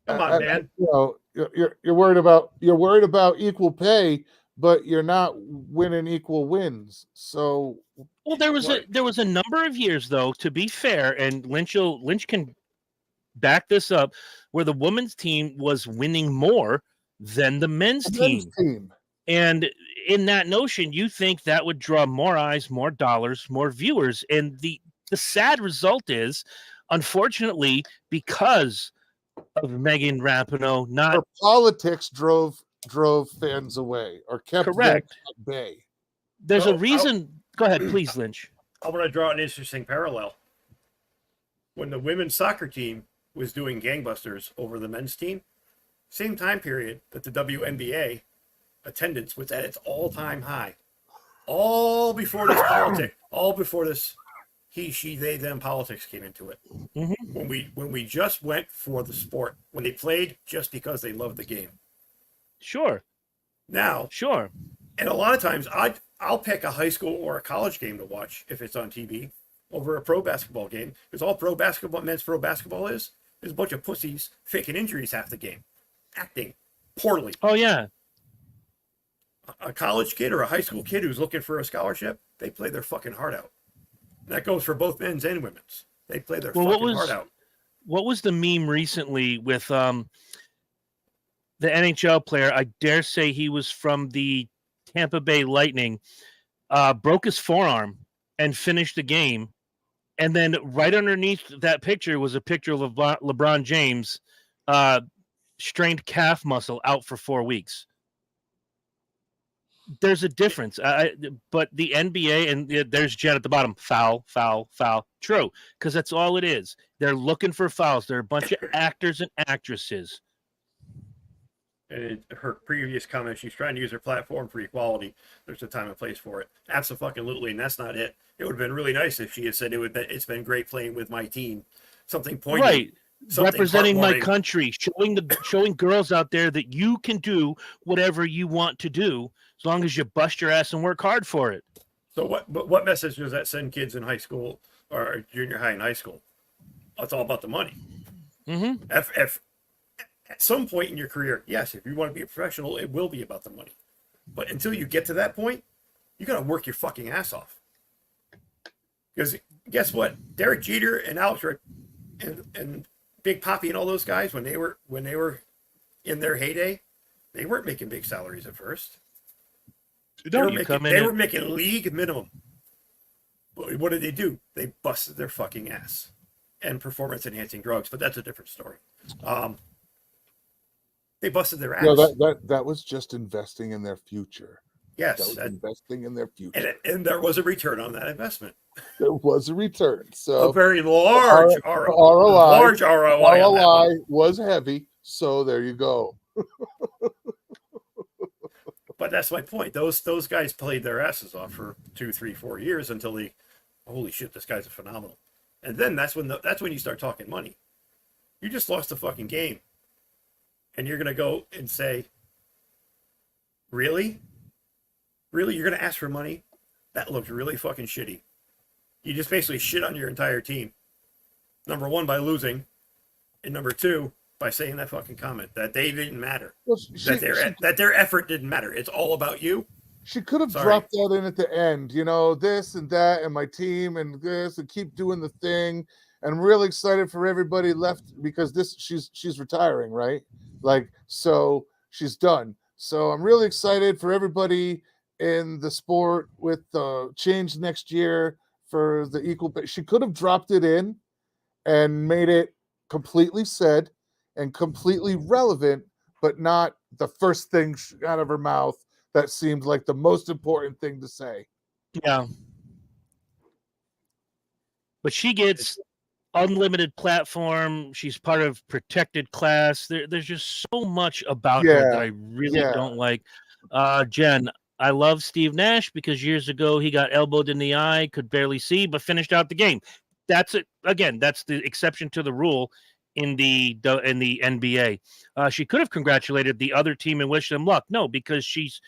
Come on, man. You're worried about equal pay, but you're not winning equal wins. So, well, there was a number of years, though, to be fair, and Lynch can back this up, where the women's team was winning more than the men's team. And in that notion, you think that would draw more eyes, more dollars, more viewers. And the sad result is, unfortunately, because of Megan Rapinoe, her politics drove fans away or kept correct them at bay. There's a reason. Go ahead, please, Lynch. I want to draw an interesting parallel. When the women's soccer team was doing gangbusters over the men's team, same time period that the WNBA attendance was at its all-time high. All before this politics, all before this he, she, they, them politics came into it. Mm-hmm. When we just went for the sport, when they played just because they loved the game. Sure. Now, sure. And a lot of times I'll pick a high school or a college game to watch if it's on TV over a pro basketball game, because all men's pro basketball is a bunch of pussies faking injuries half the game, acting poorly. Oh yeah. A college kid or a high school kid who's looking for a scholarship, they play their fucking heart out. And that goes for both men's and women's. They play their fucking heart out. What was the meme recently with the NHL player? I dare say he was from the Tampa Bay Lightning, broke his forearm and finished the game. And then right underneath that picture was a picture of LeBron James, strained calf muscle, out for 4 weeks. There's a difference. But the NBA, and there's Jen at the bottom, foul, foul, foul. True, because that's all it is. They're looking for fouls. They're a bunch of actors and actresses. And her previous comment, she's trying to use her platform for equality. There's a time and place for it. Absolutely, and that's not it. It would have been really nice if she had said it's been great playing with my team. Something poignant. Right. Representing my country, showing girls out there that you can do whatever you want to do as long as you bust your ass and work hard for it. So what message does that send kids in high school or junior high and high school? It's all about the money. Mm-hmm. If at some point in your career, yes, if you want to be a professional, it will be about the money. But until you get to that point, you got to work your fucking ass off. Because guess what? Derek Jeter and Alex and Big Papi and all those guys, when they were in their heyday, they weren't making big salaries at first. They were making league minimum. But what did they do? They busted their fucking ass and performance enhancing drugs. But that's a different story. They busted their ass. No, that was just investing in their future. Yes, investing in their future, and there was a return on that investment. There was a return. So a very large ROI. Large ROI. ROI was heavy. So there you go. But that's my point. Those guys played their asses off for 2, 3, 4 years until they, holy shit, this guy's a phenomenal. And then that's when you start talking money. You just lost the fucking game, and you're gonna go and say, really, you're gonna ask for money? That looked really fucking shitty. You just basically shit on your entire team. Number one, by losing, and number two, by saying that fucking comment that they didn't matter, that their effort didn't matter. It's all about you. She could have Sorry. dropped that in at the end, you know, this and that, and my team, and this, and keep doing the thing. And I'm really excited for everybody left because she's retiring, right? Like, so she's done. So I'm really excited for everybody in the sport with the change next year for the equal pay. She could have dropped it in and made it completely said and completely relevant, but not the first thing out of her mouth that seemed like the most important thing to say. Yeah. But she gets unlimited platform. She's part of protected class. There's just so much about her that I really don't like. Jen, I love Steve Nash because years ago he got elbowed in the eye, could barely see, but finished out the game. That's it. Again, that's the exception to the rule in the NBA. She could have congratulated the other team and wished them luck. No, because she's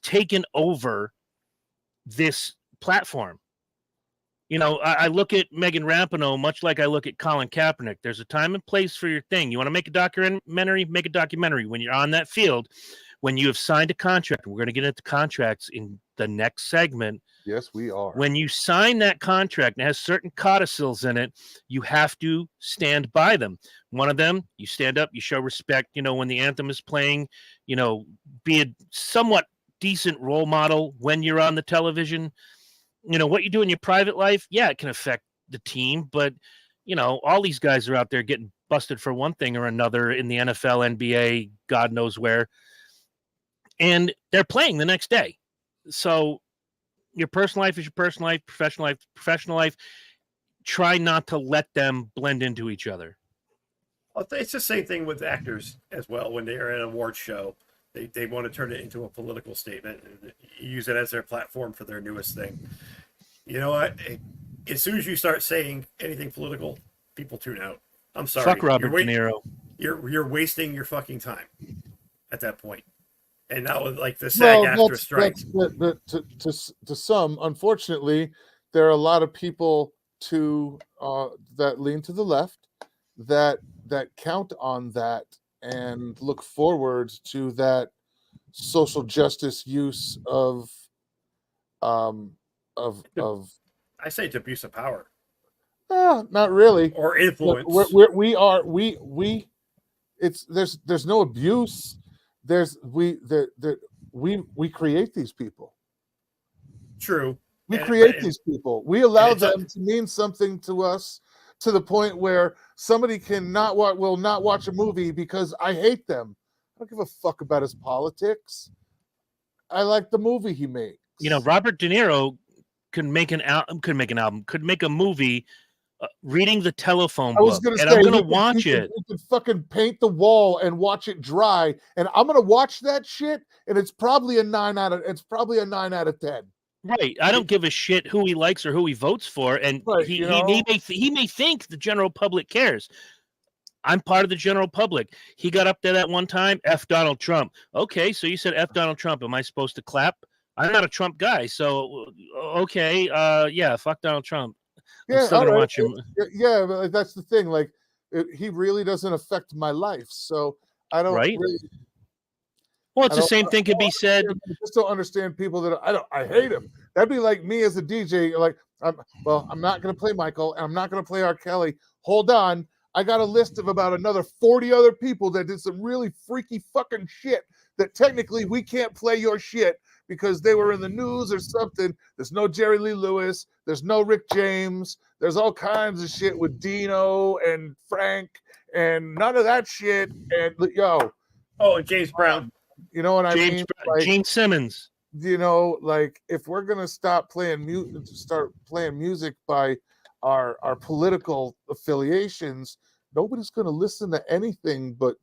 taken over this platform. You know, I look at Megan Rapinoe much like I look at Colin Kaepernick. There's a time and place for your thing. You want to make a documentary? Make a documentary. When you're on that field, when you have signed a contract, we're going to get into contracts in the next segment. Yes, we are. When you sign that contract and it has certain codicils in it, you have to stand by them. One of them, you stand up, you show respect. You know, when the anthem is playing, you know, be a somewhat decent role model when you're on the television. You know, what you do in your private life, yeah, it can affect the team, but, you know, all these guys are out there getting busted for one thing or another in the NFL, NBA, God knows where, and they're playing the next day. So your personal life is your personal life, professional life. Try not to let them blend into each other. Well, it's the same thing with actors as well. When they are at an award show, they want to turn it into a political statement and use it as their platform for their newest thing. You know what? As soon as you start saying anything political, people tune out. I'm sorry. Fuck Robert De Niro. You're wasting your fucking time at that point. And now, like the SAG-AFTRA strike. But to some, unfortunately, there are a lot of people that lean to the left that count on that and look forward to that social justice use of I say it's abuse of power. Not really. Or influence. There's no abuse. We create these people. True. We create these people. We allow them to mean something to us to the point where somebody will not watch a movie because I hate them. I don't give a fuck about his politics. I like the movie he makes. You know, Robert De Niro could make a movie reading the telephone book, and I'm going to watch it. You could fucking paint the wall and watch it dry, and I'm going to watch that shit, and it's probably a 9 out of 10. Right. I don't give a shit who he likes or who he votes for, and he may think the general public cares. I'm part of the general public. He got up there that one time, F Donald Trump. Okay, so you said F Donald Trump. Am I supposed to clap? I'm not a Trump guy, so okay, yeah, fuck Donald Trump. Yeah, I'm still gonna watch him. Yeah, but that's the thing. Like, he really doesn't affect my life, so I don't. Right. Really, well, it's the same thing could be said. I just don't understand people that I hate him. That'd be like me as a DJ. Like, I'm not going to play Michael, and I'm not going to play R. Kelly. Hold on, I got a list of about another 40 other people that did some really freaky fucking shit. That technically we can't play your shit because they were in the news or something. There's no Jerry Lee Lewis. There's no Rick James. There's all kinds of shit with Dino and Frank and none of that shit. And and James Brown. You know what I mean? Like, Gene Simmons. You know, like if we're gonna start playing music by our political affiliations, nobody's gonna listen to anything but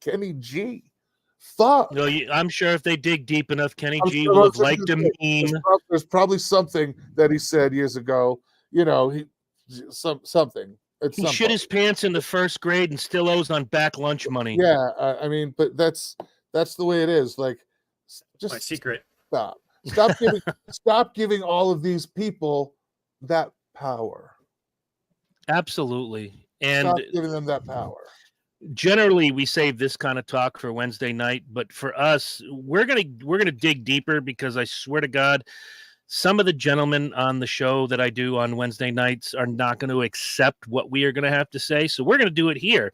Kenny G. Fuck. No, I'm sure if they dig deep enough, Kenny G will have liked a meme. There's probably something that he said years ago. You know, something. He shit his pants in the first grade and still owes on back lunch money. Yeah, I mean, but that's the way it is. Like, just my secret. Stop giving all of these people that power. Absolutely, and stop giving them that power. generally we save this kind of talk for Wednesday night, but for us, we're gonna dig deeper because I swear to God, some of the gentlemen on the show that I do on Wednesday nights are not going to accept what we are going to have to say. So we're going to do it here.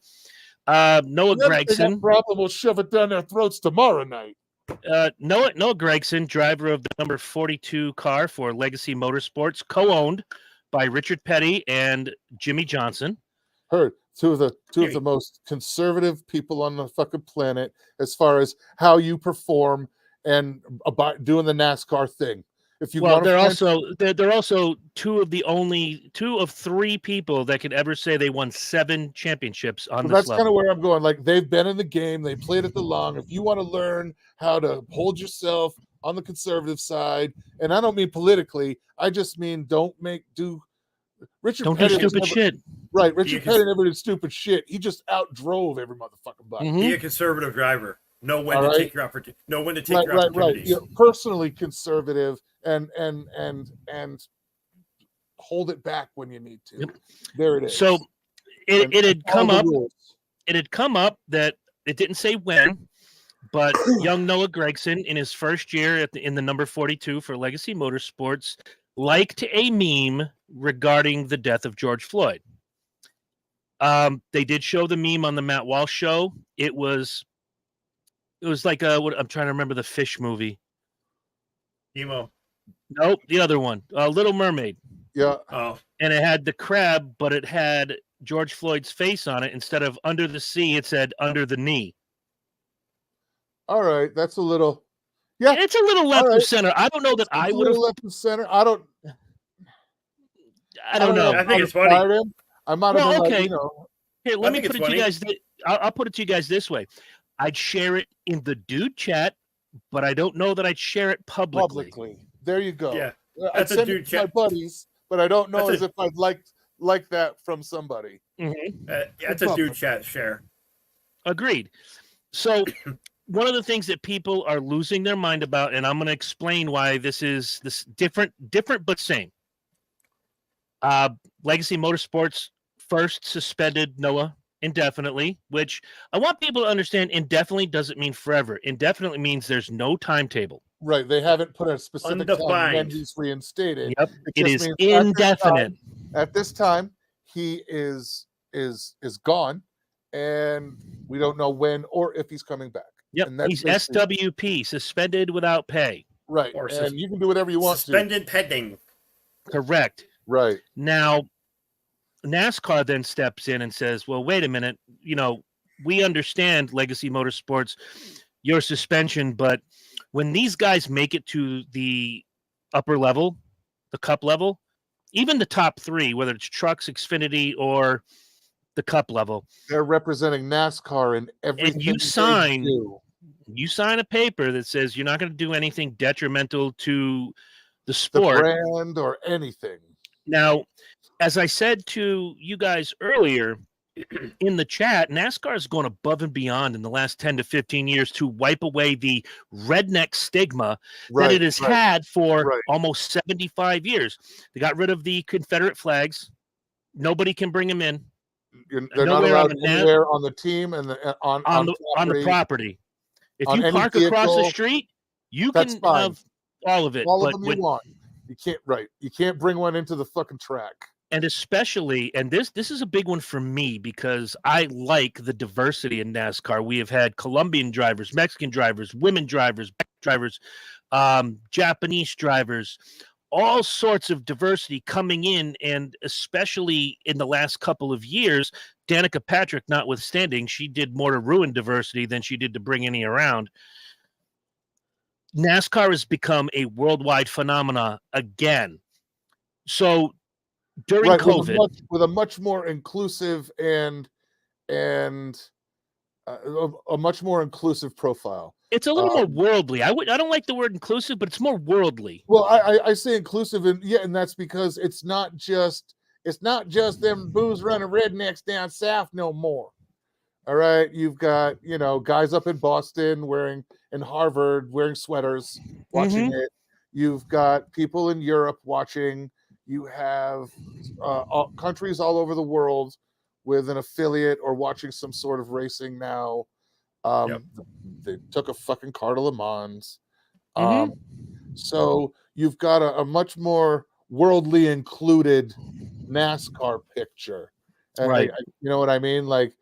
Noah Gragson. Problem, we'll shove it down their throats tomorrow night. Noah Gragson, driver of the number 42 car for Legacy Motorsports, co-owned by Richard Petty and Jimmy Johnson. Heard two of the most conservative people on the fucking planet as far as how you perform and about doing the NASCAR thing. If you want, they're also two of three people that could ever say they won 7 championships on this that's level. kind of where I'm going. Like, they've been in the game, they played it the long. If you want to learn how to hold yourself on the conservative side, and I don't mean politically, I just mean don't do stupid shit. Right, Richard Petty never did stupid shit. He just outdrove every motherfucking body. Be a conservative driver. Know when to take your opportunity. Know when to take your opportunities. Right. Personally conservative and hold it back when you need to. Yep. There it is. So it had come up. It had come up that it didn't say when, but young Noah Gragson in his first year in the number 42 for Legacy Motorsports liked a meme regarding the death of George Floyd. They did show the meme on the Matt Walsh show. It was like I'm trying to remember the fish movie. Nemo. Nope, the other one, Little Mermaid. Yeah. Oh. And it had the crab, but it had George Floyd's face on it. Instead of under the sea, it said under the knee. All right, that's a little. Yeah, it's a little left of center. I don't know that I would have left of center. I don't know. I think it's funny. I might have been okay. Like, Here, let me put it to you guys. I'll put it to you guys this way. I'd share it in the dude chat, but I don't know that I'd share it publicly. There you go. Yeah, I'd send it to my buddies, but I don't know if I'd like that from somebody. Mm-hmm. That's a dude chat share. Agreed. So one of the things that people are losing their mind about, and I'm going to explain why this is different but same. Legacy Motorsports first suspended Noah indefinitely, which I want people to understand. Indefinitely doesn't mean forever. Indefinitely means there's no timetable. Right. They haven't put a specific time when he's reinstated. Yep. It is indefinite. At this time, he is gone, and we don't know when or if he's coming back. Yep. He's SWP, suspended without pay. Right. And you can do whatever you want. Suspended pending. Correct. Right. Now, NASCAR then steps in and says, well, wait a minute, we understand Legacy Motorsports, your suspension, but when these guys make it to the upper level, the cup level, even the top 3, whether it's trucks, Xfinity, or the cup level, they're representing NASCAR in everything. And you sign a paper that says you're not going to do anything detrimental to the sport, the brand, or anything. Now, as I said to you guys earlier in the chat, NASCAR has gone above and beyond in the last 10 to 15 years to wipe away the redneck stigma that it has had for almost 75 years. They got rid of the Confederate flags. Nobody can bring them in. They're not allowed anywhere on the team and on the property. If you park across the street, you can have all of it. All of them you want. You can't. Right. You can't bring one into the fucking track. And especially, and this is a big one for me because I like the diversity in NASCAR. We have had Colombian drivers, Mexican drivers, women drivers, Japanese drivers, all sorts of diversity coming in. And especially in the last couple of years, Danica Patrick notwithstanding, she did more to ruin diversity than she did to bring any around. NASCAR has become a worldwide phenomena again. So during COVID, with a much more inclusive and a much more inclusive profile. It's a little more worldly. I don't like the word inclusive, but it's more worldly. Well, I say inclusive, and that's because it's not just them booze running rednecks down south no more. All right, you've got guys up in Boston in Harvard wearing sweaters watching it. You've got people in Europe watching. You have countries all over the world with an affiliate or watching some sort of racing now. They took a fucking car to Le Mans. So you've got a much more worldly included NASCAR picture. Right. You know what I mean? Like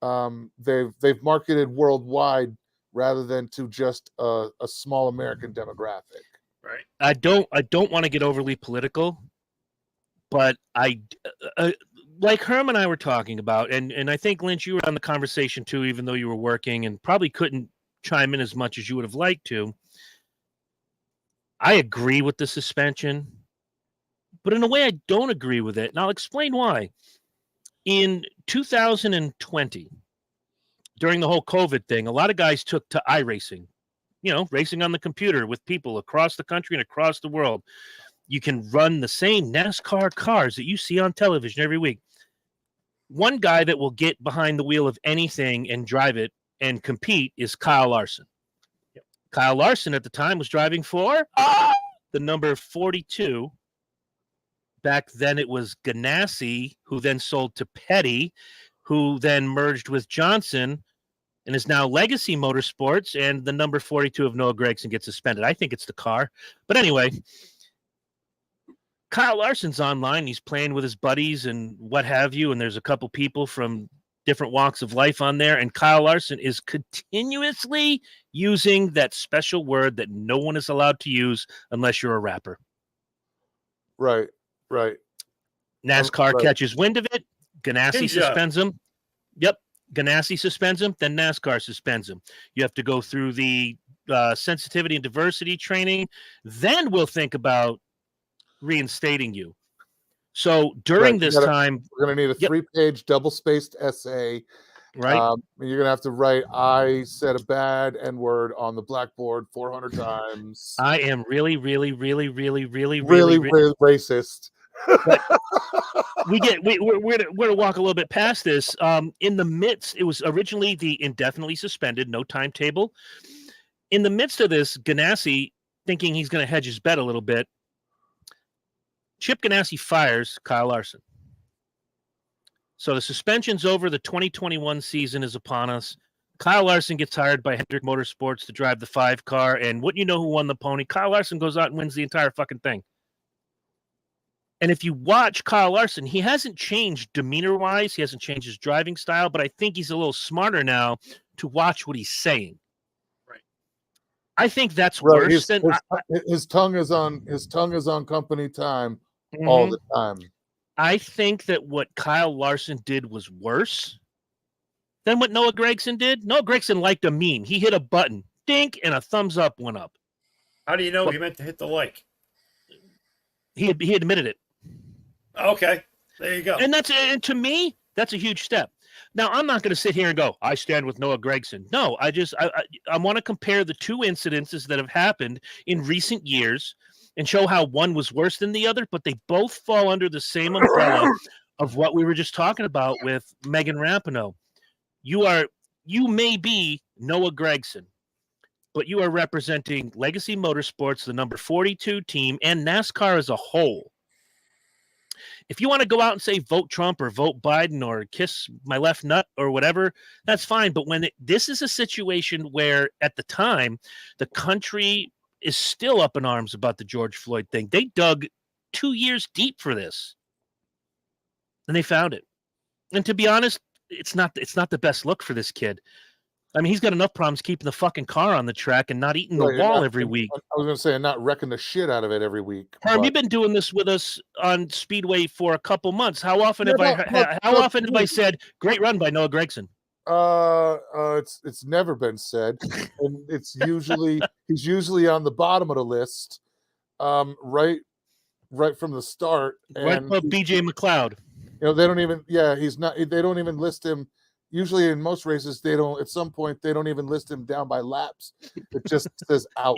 they've marketed worldwide rather than to just a small American demographic. Right. I don't want to get overly political, but like Herm and I were talking about, and I think, Lynch, you were on the conversation too, even though you were working and probably couldn't chime in as much as you would have liked to. I agree with the suspension, but in a way I don't agree with it, and I'll explain why. In 2020, during the whole COVID thing, a lot of guys took to iRacing, racing on the computer with people across the country and across the world. You can run the same NASCAR cars that you see on television every week. One guy that will get behind the wheel of anything and drive it and compete is Kyle Larson. Yep. Kyle Larson at the time was driving for the number 42. Back then it was Ganassi, who then sold to Petty, who then merged with Johnson and is now Legacy Motorsports, and the number 42 of Noah Gragson gets suspended. I think it's the car. But anyway, Kyle Larson's online. He's playing with his buddies and what have you, and there's a couple people from different walks of life on there, and Kyle Larson is continuously using that special word that no one is allowed to use unless you're a rapper. Right. NASCAR catches wind of it. Ganassi suspends him. Yep. Ganassi suspends him. Then NASCAR suspends him. You have to go through the sensitivity and diversity training. Then we'll think about reinstating you. So during this time, we're going to need a 3-page double-spaced essay. Right. You're going to have to write, I said a bad N-word on the blackboard 400 times. I am really racist. we're to walk a little bit past this. In the midst, it was originally the indefinitely suspended, no timetable. In the midst of this, Ganassi, thinking he's going to hedge his bet a little bit, Chip Ganassi fires Kyle Larson. So the suspension's over. The 2021 season is upon us. Kyle Larson gets hired by Hendrick Motorsports to drive the 5 car. And wouldn't you know who won the pony? Kyle Larson goes out and wins the entire fucking thing. And if you watch Kyle Larson, he hasn't changed demeanor-wise. He hasn't changed his driving style, but I think he's a little smarter now to watch what he's saying. Right. I think that's worse than his tongue is on company time all the time. I think that what Kyle Larson did was worse than what Noah Gragson did. Noah Gragson liked a meme. He hit a button, dink, and a thumbs up went up. How do you know he meant to hit the like? He admitted it. Okay, there you go. And to me, that's a huge step. Now, I'm not going to sit here and go, I stand with Noah Gragson. No, I want to compare the two incidences that have happened in recent years and show how one was worse than the other, but they both fall under the same umbrella of what we were just talking about with Megan Rapinoe. You may be Noah Gragson, but you are representing Legacy Motorsports, the number 42 team, and NASCAR as a whole. If you want to go out and say vote Trump or vote Biden or kiss my left nut or whatever, that's fine. But this is a situation where at the time, the country is still up in arms about the George Floyd thing. They dug 2 years deep for this and they found it. And to be honest, it's not the best look for this kid. I mean, he's got enough problems keeping the fucking car on the track and not eating the wall every week. I was going to say, not wrecking the shit out of it every week. Herm, you've been doing this with us on Speedway for a couple months. How often have I said, great run by Noah Gragson? It's never been said. And he's usually on the bottom of the list, right from the start. And right above BJ McLeod. They don't even, they don't even list him. Usually in most races, at some point, they don't even list him down by laps. It just says out.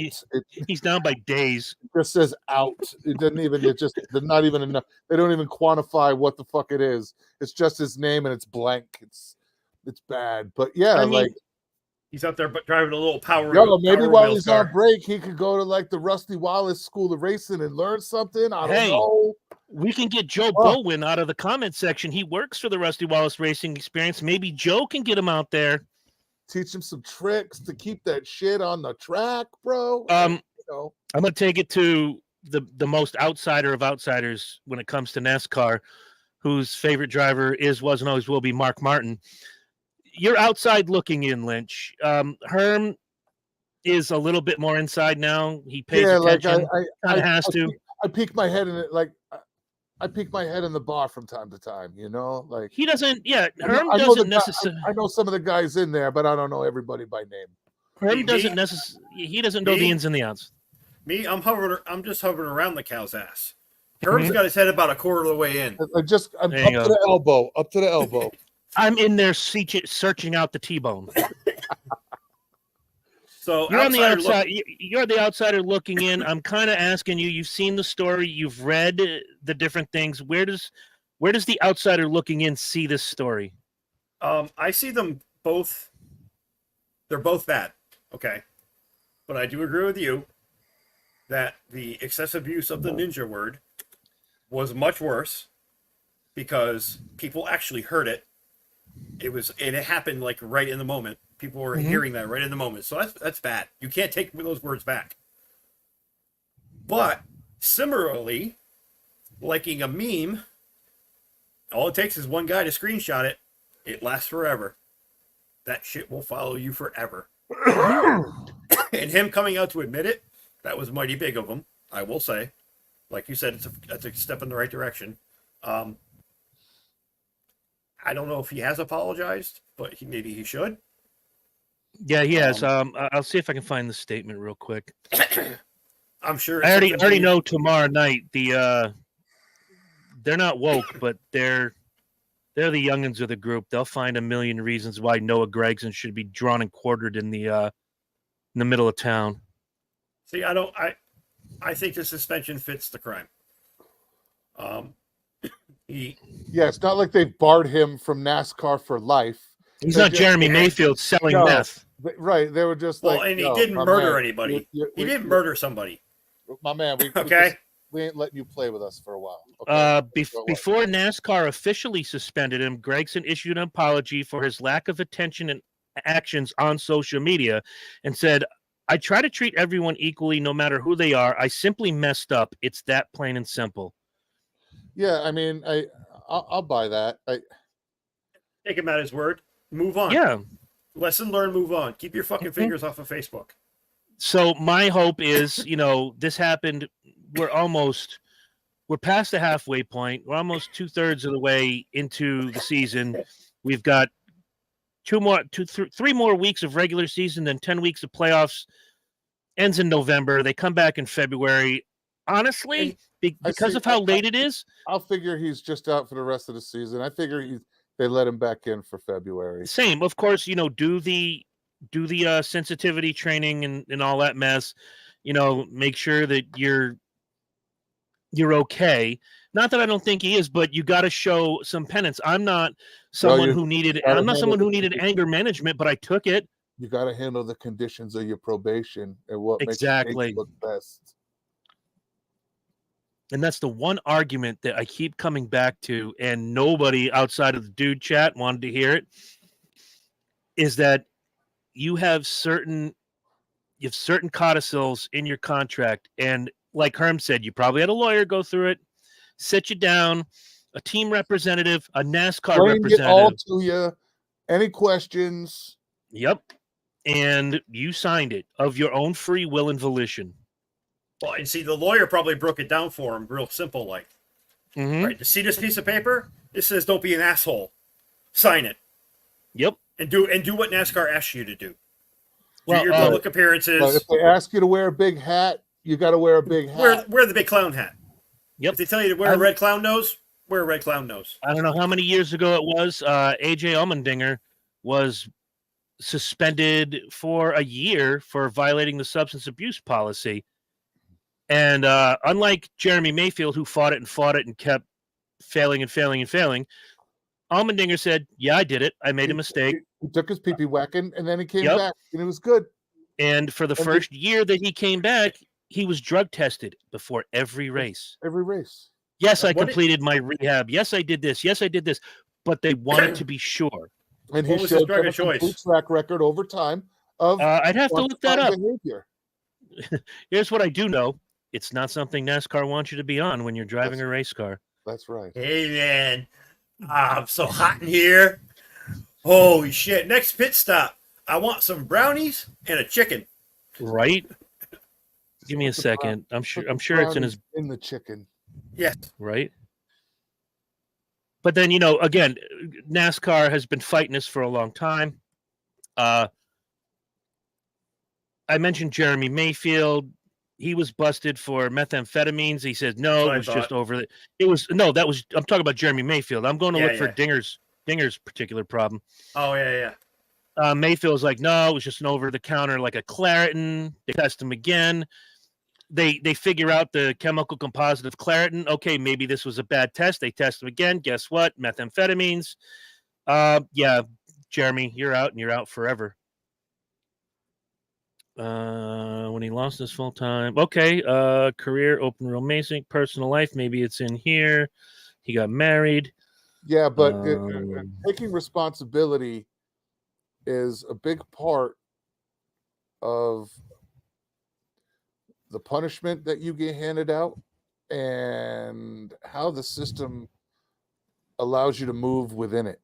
He's down by days. It just says out. It doesn't even, they're not even enough. They don't even quantify what the fuck it is. It's just his name and it's blank. It's bad. But yeah, He's out there driving a little power. Yo, maybe power while wheels he's car. on break, he could go to like the Rusty Wallace School of Racing and learn something. I don't know. We can get Joe Bowen out of the comment section. He works for the Rusty Wallace Racing Experience. Maybe Joe can get him out there. Teach him some tricks to keep that shit on the track, bro. I'm gonna take it to the most outsider of outsiders when it comes to NASCAR, whose favorite driver is, was, and always will be Mark Martin. You're outside looking in, Lynch. Herm is a little bit more inside now. He pays attention. I has to. I peek my head in it, like I peek my head in the bar from time to time. You know, like he doesn't. Yeah, Herm I doesn't necessarily. I know some of the guys in there, but I don't know everybody by name. Herm doesn't necessarily. He doesn't know the ins and the outs. Me, I'm just hovering around the cow's ass. Herm's got his head about a quarter of the way in. I'm up to the elbow. Up to the elbow. I'm in there searching out the T-bone. So you're on the outside. You're the outsider looking in. I'm kind of asking you. You've seen the story. You've read the different things. Where does the outsider looking in see this story? I see them both. They're both bad. Okay, but I do agree with you that the excessive use of the ninja word was much worse because people actually heard it. It happened like right in the moment. People were hearing that right in the moment. So that's bad. You can't take those words back. But similarly, liking a meme, all it takes is one guy to screenshot it. It lasts forever. That shit will follow you forever. And him coming out to admit it, that was mighty big of him, I will say. Like you said, that's a step in the right direction. I don't know if he has apologized, but maybe he should. Yeah, he has. I'll see if I can find the statement real quick. I'm sure. I already know tomorrow night they're not woke, but they're the youngins of the group. They'll find a million reasons why Noah Gragson should be drawn and quartered in the middle of town. See, I think the suspension fits the crime. It's not like they've barred him from NASCAR for life. He's not Jeremy Mayfield selling meth. Right. They were just and he didn't murder anybody. He didn't murder somebody. My man, we ain't letting you play with us for a while. Okay? Before NASCAR officially suspended him, Gragson issued an apology for his lack of attention and actions on social media and said, "I try to treat everyone equally no matter who they are. I simply messed up. It's that plain and simple." Yeah, I mean, I'll buy that. Take him at his word. Move on. Yeah. Lesson learned, move on. Keep your fucking fingers off of Facebook. So my hope is, this happened. We're past the halfway point. We're almost 2/3 of the way into the season. We've got 3 more weeks of regular season, then 10 weeks of playoffs. Ends in November. They come back in February. Honestly, because of how late it is, I'll figure he's just out for the rest of the season. I figure they let him back in for February. Same, of course. Do the sensitivity training and all that mess. Make sure that you're okay. Not that I don't think he is, but you got to show some penance. I'm not someone who needed anger management, but I took it. You got to handle the conditions of your probation and what makes you look best. And that's the one argument that I keep coming back to, and nobody outside of the dude chat wanted to hear it, is that you have certain codicils in your contract. And like Herm said, you probably had a lawyer go through it, sit you down, a team representative, a NASCAR representative. It all to you. Any questions? Yep. And you signed it of your own free will and volition. Well, and see, the lawyer probably broke it down for him real simple, like, right, to see this piece of paper, it says don't be an asshole. Sign it. Yep. And do what NASCAR asks you to do. Well, your public appearances. If they ask you to wear a big hat, you got to wear a big hat. Wear the big clown hat. Yep. If they tell you to wear a red clown nose, wear a red clown nose. I don't know how many years ago it was. AJ Allmendinger was suspended for a year for violating the substance abuse policy. And unlike Jeremy Mayfield, who fought it and kept failing, Allmendinger said, "Yeah, I did it. I made a mistake." He took his pee-pee whacking, and then he came Yep. back, and it was good. And for the And first year that he came back, he was drug tested before every race. Every race. Yes, I What completed my rehab. Yes, I did this. Yes, I did this. But they wanted to be sure. And he What was his showed drug them a of choice? complete track record over time of I'd have to look that up. behavior. Here's what I do know. It's not something NASCAR wants you to be on when you're driving a race car. That's right. Hey, man. I'm so hot in here. Holy shit. Next pit stop. I want some brownies and a chicken. Right? Give me a second. I'm sure it's in his in the chicken. Yes. Right? But then, again, NASCAR has been fighting this for a long time. I mentioned Jeremy Mayfield. He was busted for methamphetamines. He said, no, it was just over the, I'm talking about Jeremy Mayfield. I'm going to look for Dinger's particular problem. Oh, yeah. Mayfield's like, no, it was just an over-the-counter, like a Claritin. They test him again. They figure out the chemical composite of Claritin. Okay, maybe this was a bad test. They test him again. Guess what? Methamphetamines. Yeah, Jeremy, you're out, and you're out forever. When he lost his full time. Okay, career, open real amazing. Personal life, maybe it's in here. He got married. Yeah, but taking responsibility is a big part of the punishment that you get handed out and how the system allows you to move within it.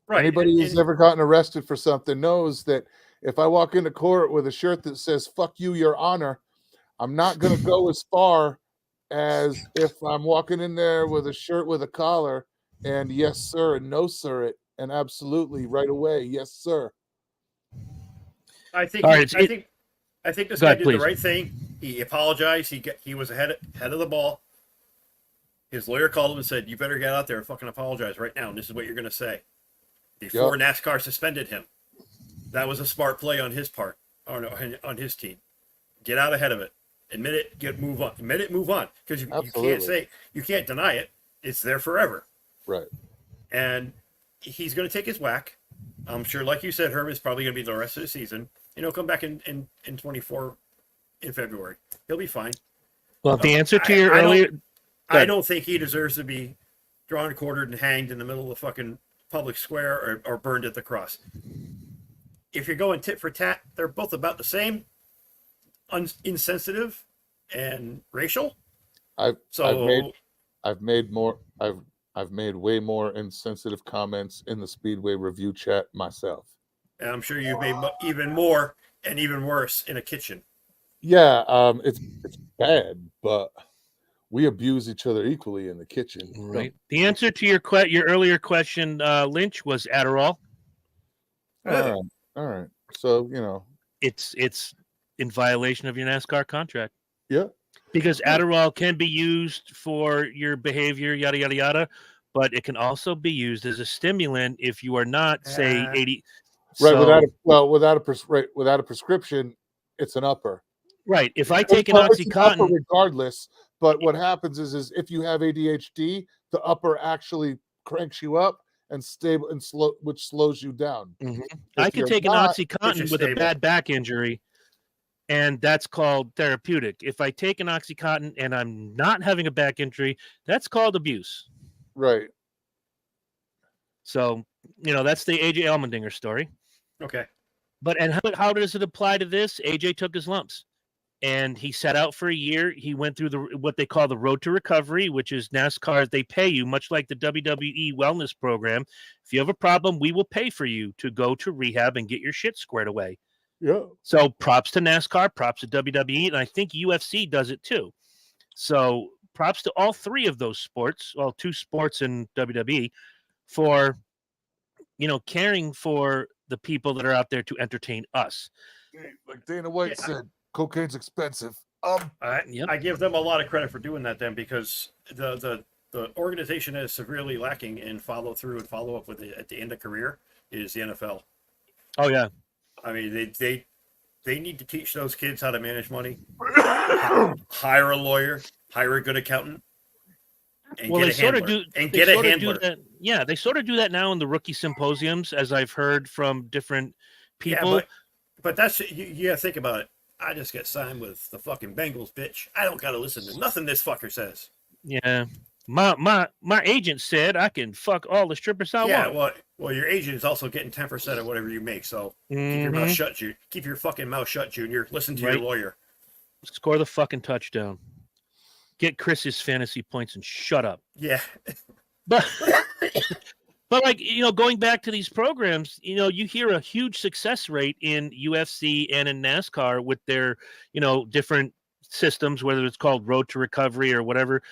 Right. Anybody who's ever gotten arrested for something knows that if I walk into court with a shirt that says "fuck you, Your Honor," I'm not going to go as far as if I'm walking in there with a shirt with a collar and "yes, sir," and "no, sir," it and "absolutely" right away, "yes, sir." I think this Go guy ahead, did please. the right thing. He apologized. He was ahead of the ball. His lawyer called him and said, "You better get out there and fucking apologize right now, and this is what you're going to say." Before NASCAR suspended him. That was a smart play on his part, on his team. Get out ahead of it. Admit it. Move on. Admit it. Move on. Because you can't deny it. It's there forever. Right. And he's going to take his whack. I'm sure, like you said, Herb is probably going to be the rest of the season. And he'll come back in 24 in February. He'll be fine. Well, the answer to your earlier... I don't think he deserves to be drawn, quartered, and hanged in the middle of the fucking public square or burned at the cross. If you're going tit for tat, they're both about the same, insensitive and racial. I've made way more insensitive comments in the Speedway review chat myself. And I'm sure you've made even more and even worse in a kitchen. Yeah, it's bad, but we abuse each other equally in the kitchen. Right. The answer to your earlier question, Lynch, was Adderall. All right. So, it's in violation of your NASCAR contract. Yeah. Because Adderall can be used for your behavior, yada yada yada, but it can also be used as a stimulant if you are not, say, 80. Right. Without a prescription, it's an upper. Right. If I take an OxyContin, regardless. But what happens is if you have ADHD, the upper actually cranks you up and stable and slow, which slows you down. Mm-hmm. I can take an OxyContin with a bad back injury, and that's called therapeutic. If I take an OxyContin and I'm not having a back injury, that's called abuse. Right. So, that's the AJ Allmendinger story. Okay. But how does it apply to this? AJ took his lumps. And he set out for a year. He went through what they call the road to recovery, which is NASCAR. They pay you, much like the WWE wellness program. If you have a problem, we will pay for you to go to rehab and get your shit squared away. Yeah. So props to NASCAR, props to WWE, and I think UFC does it too. So props to all three of those sports, well, two sports in WWE, for caring for the people that are out there to entertain us. Like Dana White said, cocaine's expensive. I give them a lot of credit for doing that then, because the organization that is severely lacking in follow through and follow up with it at the end of career is the NFL. Oh yeah. I mean, they need to teach those kids how to manage money, hire a lawyer, hire a good accountant, and Well, get they a sort of handler. do. And They get a sort of handler. do that. Yeah, they sort of do that now in the rookie symposiums, as I've heard from different people. Yeah, but that's you gotta think about it. I just get signed with the fucking Bengals, bitch. I don't gotta listen to nothing this fucker says. Yeah, my agent said I can fuck all the strippers I Yeah, want. well, your agent is also getting 10% of whatever you make. So keep your mouth Mhm. shut, Junior. Keep your fucking mouth shut, Junior. Listen to your Right. lawyer. Score the fucking touchdown. Get Chris's fantasy points and shut up. Yeah. But but like, going back to these programs, you hear a huge success rate in UFC and in NASCAR with their, different systems, whether it's called Road to Recovery or whatever.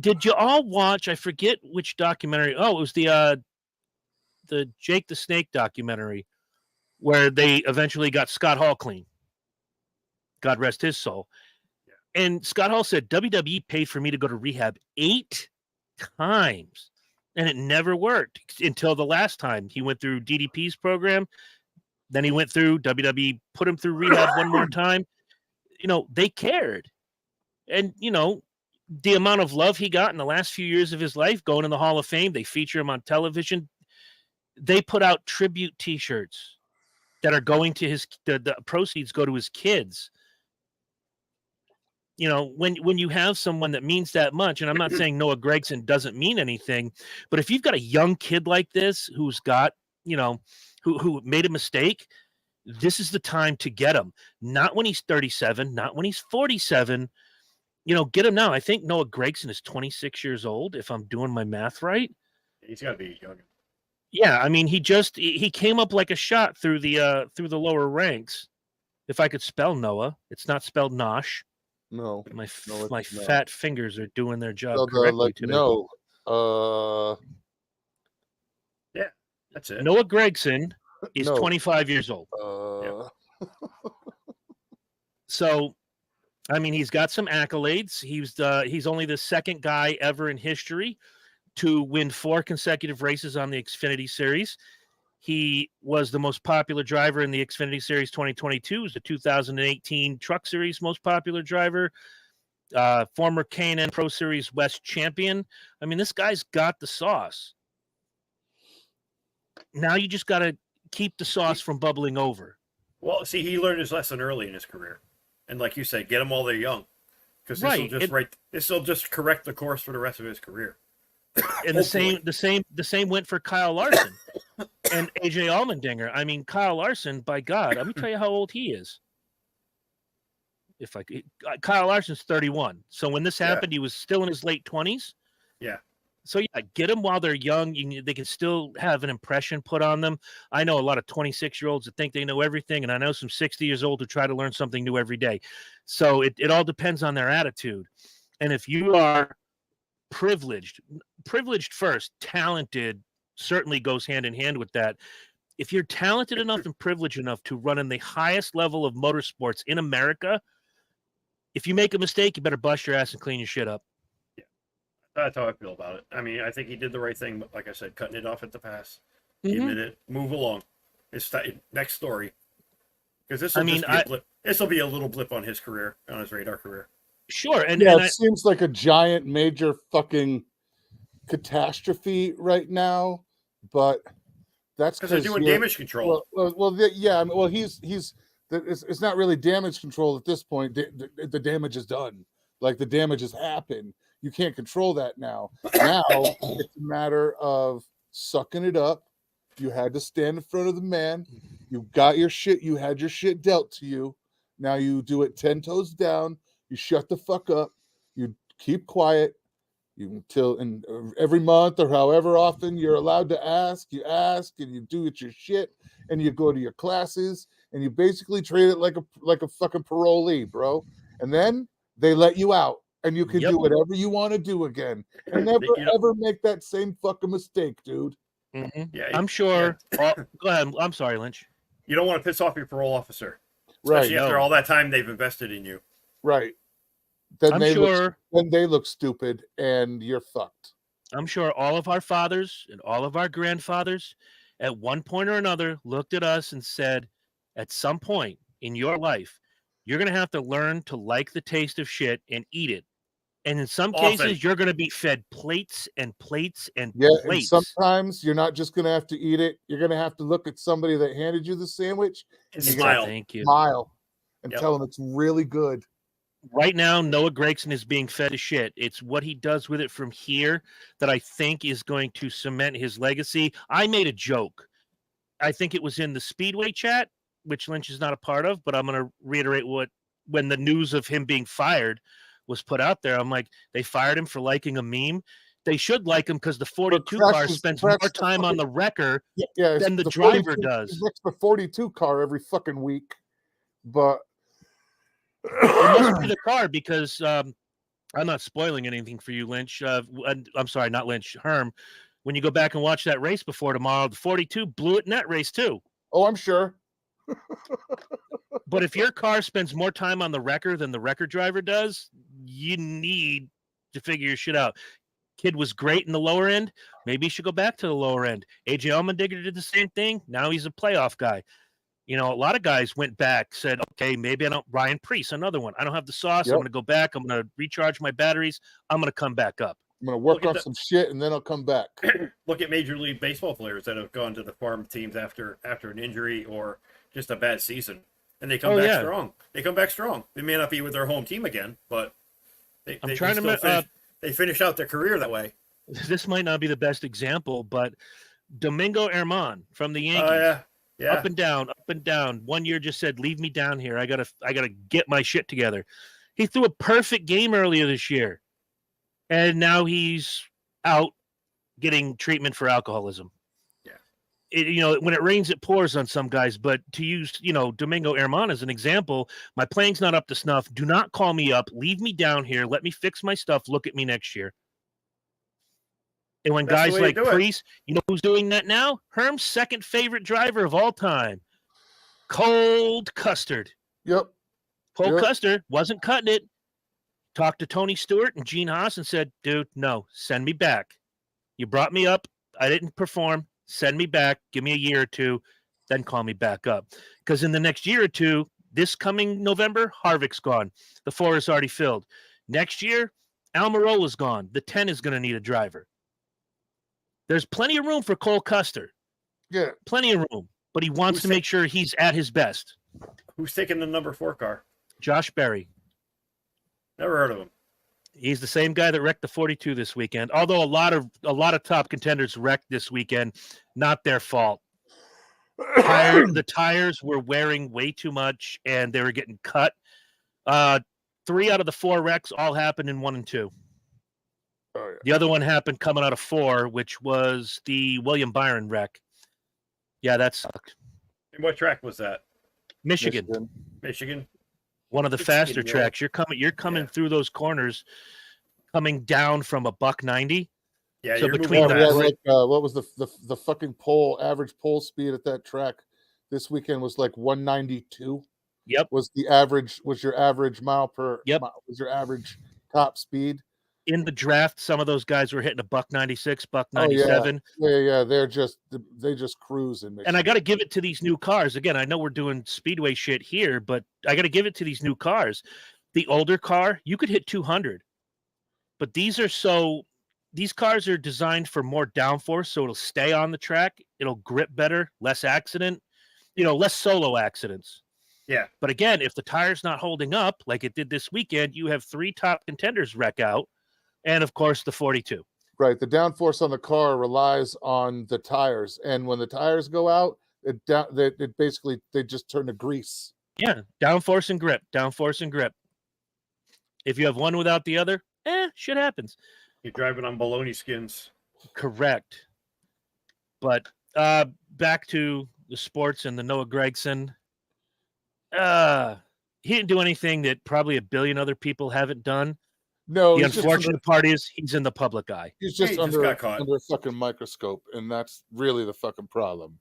Did you all watch? I forget which documentary. Oh, it was the Jake the Snake documentary, where they eventually got Scott Hall clean. God rest his soul. And Scott Hall said WWE paid for me to go to rehab 8 times, and it never worked until the last time he went through DDP's program. Then he went through WWE, put him through rehab one more time. They cared. And, the amount of love he got in the last few years of his life, going in the Hall of Fame, they feature him on television. They put out tribute T-shirts that are going to the proceeds go to his kids. When you have someone that means that much, and I'm not saying Noah Gragson doesn't mean anything, but if you've got a young kid like this who's got, who made a mistake, this is the time to get him. Not when he's 37, not when he's 47. Get him now. I think Noah Gragson is 26 years old, if I'm doing my math right. He's got to be young. Yeah, I mean, he came up like a shot through the lower ranks. If I could spell Noah, it's not spelled Nosh. No. My No, my it's not. fat fingers are doing their job So correctly today. no. Yeah, that's it. Noah Gragson is No. 25 years old. So, I mean, he's got some accolades. He's only the second guy ever in history to win 4 consecutive races on the Xfinity Series. He was the most popular driver in the Xfinity Series 2022. He was the 2018 Truck Series most popular driver. Former K&N Pro Series West champion. I mean, this guy's got the sauce. Now you just got to keep the sauce from bubbling over. Well, see, he learned his lesson early in his career, and like you said, get them while they're young, because this will just correct the course for the rest of his career. And the same went for Kyle Larson and AJ Allmendinger. I mean, Kyle Larson, by God, let me tell you how old he is. Kyle Larson's 31. So when this happened, he was still in his late 20s. Yeah. So yeah, get them while they're young. They can still have an impression put on them. I know a lot of 26-year-olds that think they know everything, and I know some 60 years old who try to learn something new every day. So it all depends on their attitude. And if you are privileged first, talented certainly goes hand in hand with that. If you're talented enough and privileged enough to run in the highest level of motorsports in America, if you make a mistake, you better bust your ass and clean your shit up. Yeah, that's how I feel about it. I mean, I think he did the right thing, but like I said, cutting it off at the pass. He admitted it. Move along. Next story. Because this will be a little blip on his career, on his radar career. Sure, it seems like a giant, major fucking catastrophe right now, but that's because they're doing damage control. It's not really damage control at this point. The damage is done. Like, the damage has happened. You can't control that now. Now it's a matter of sucking it up. You had to stand in front of the man. You got your shit. You had your shit dealt to you. Now you do it 10 toes down. You shut the fuck up. You keep quiet. And every month or however often you're allowed to ask, you ask, and you do it your shit, and you go to your classes, and you basically treat it like a fucking parolee, bro. And then they let you out, and you can do whatever you want to do again, and never ever make that same fucking mistake, dude. Mm-hmm. Yeah, I'm sure. Yeah. Go ahead. I'm sorry, Lynch. You don't want to piss off your parole officer, especially after all that time they've invested in you. Right. Then they look stupid, and you're fucked. I'm sure all of our fathers and all of our grandfathers at one point or another looked at us and said, at some point in your life, you're going to have to learn to like the taste of shit and eat it. And in some Often. cases, you're going to be fed plates and plates and Yeah, and plates. sometimes you're not just going to have to eat it. You're going to have to look at somebody that handed you the sandwich And you smile. Thank you. smile and Yep. tell them it's really good. Right now, Noah Gragson is being fed a shit. It's what he does with it from here that I think is going to cement his legacy. I made a joke. I think it was in the Speedway chat, which Lynch is not a part of, but I'm going to reiterate when the news of him being fired was put out there. I'm like, they fired him for liking a meme. They should like him because the 42 car spends more time on the wrecker than the driver 42 does. He wrecks the 42 car every fucking week. But It must be the car because I'm not spoiling anything for you, Lynch. I'm sorry, not Lynch, Herm. When you go back and watch that race before tomorrow, the 42 blew it in that race too. oh, I'm sure. But if your car spends more time on the wrecker than the wrecker driver does, you need to figure your shit out. Kid was great in the lower end. Maybe he should go back to the lower end. AJ Allmendinger did the same thing. Now he's a playoff guy. You know, a lot of guys went back, said, okay, maybe I don't. Ryan Preece, another one. I don't have the sauce. Yep. I'm going to go back. I'm going to recharge my batteries. I'm going to come back up. I'm going to work on some shit and then I'll come back. Look at Major League Baseball players that have gone to the farm teams after an injury or just a bad season, and they come back strong. They come back strong. They may not be with their home team again, but they finish out their career that way. This might not be the best example, but Domingo Herman from the Yankees. Yeah. Up and down. 1 year just said, leave me down here. I gotta get my shit together. He threw a perfect game earlier this year. And now he's out getting treatment for alcoholism. Yeah. When it rains, it pours on some guys. But to use, Domingo Herman as an example, my playing's not up to snuff. Do not call me up. Leave me down here. Let me fix my stuff. Look at me next year. And when guys like Preece, you know who's doing that now? Herm's second favorite driver of all time, Cold Custard. Yep. Cold Custard wasn't cutting it. Talked to Tony Stewart and Gene Haas and said, dude, no, send me back. You brought me up. I didn't perform. Send me back. Give me a year or two. Then call me back up. Because in the next year or two, this coming November, Harvick's gone. The 4 is already filled. Next year, Almirola's gone. The 10 is going to need a driver. There's plenty of room for Cole Custer. Yeah. Plenty of room. But he wants to make sure he's at his best. Who's taking the number 4 car? Josh Berry. Never heard of him. He's the same guy that wrecked the 42 this weekend. Although a lot of top contenders wrecked this weekend, not their fault. The tires were wearing way too much, and they were getting cut. 3 out of the 4 wrecks all happened in 1 and 2. Oh, yeah. The other one happened coming out of 4, which was the William Byron wreck. Yeah, that sucked. And what track was that? Michigan. One of the faster tracks. You're coming through those corners, coming down from a $190. Yeah, so between that, what was the fucking average pole speed at that track this weekend was like 192. Yep. Was your average mile per? Yep. Was your average top speed? In the draft, some of those guys were hitting a $196, $197. Oh, yeah. They just cruise in Michigan. And I got to give it to these new cars. Again, I know we're doing speedway shit here, but I got to give it to these new cars. The older car, you could hit 200, but these cars are designed for more downforce, so it'll stay on the track. It'll grip better, less accident, less solo accidents. Yeah. But again, if the tire's not holding up like it did this weekend, you have 3 top contenders wreck out. And, of course, the 42. Right. The downforce on the car relies on the tires. And when the tires go out, it basically, they just turn to grease. Yeah. Downforce and grip. If you have one without the other, shit happens. You're driving on baloney skins. Correct. But back to the sports and the Noah Gragson. He didn't do anything that probably a billion other people haven't done. No, the unfortunate part is he's in the public eye. He's just under a fucking microscope, and that's really the fucking problem.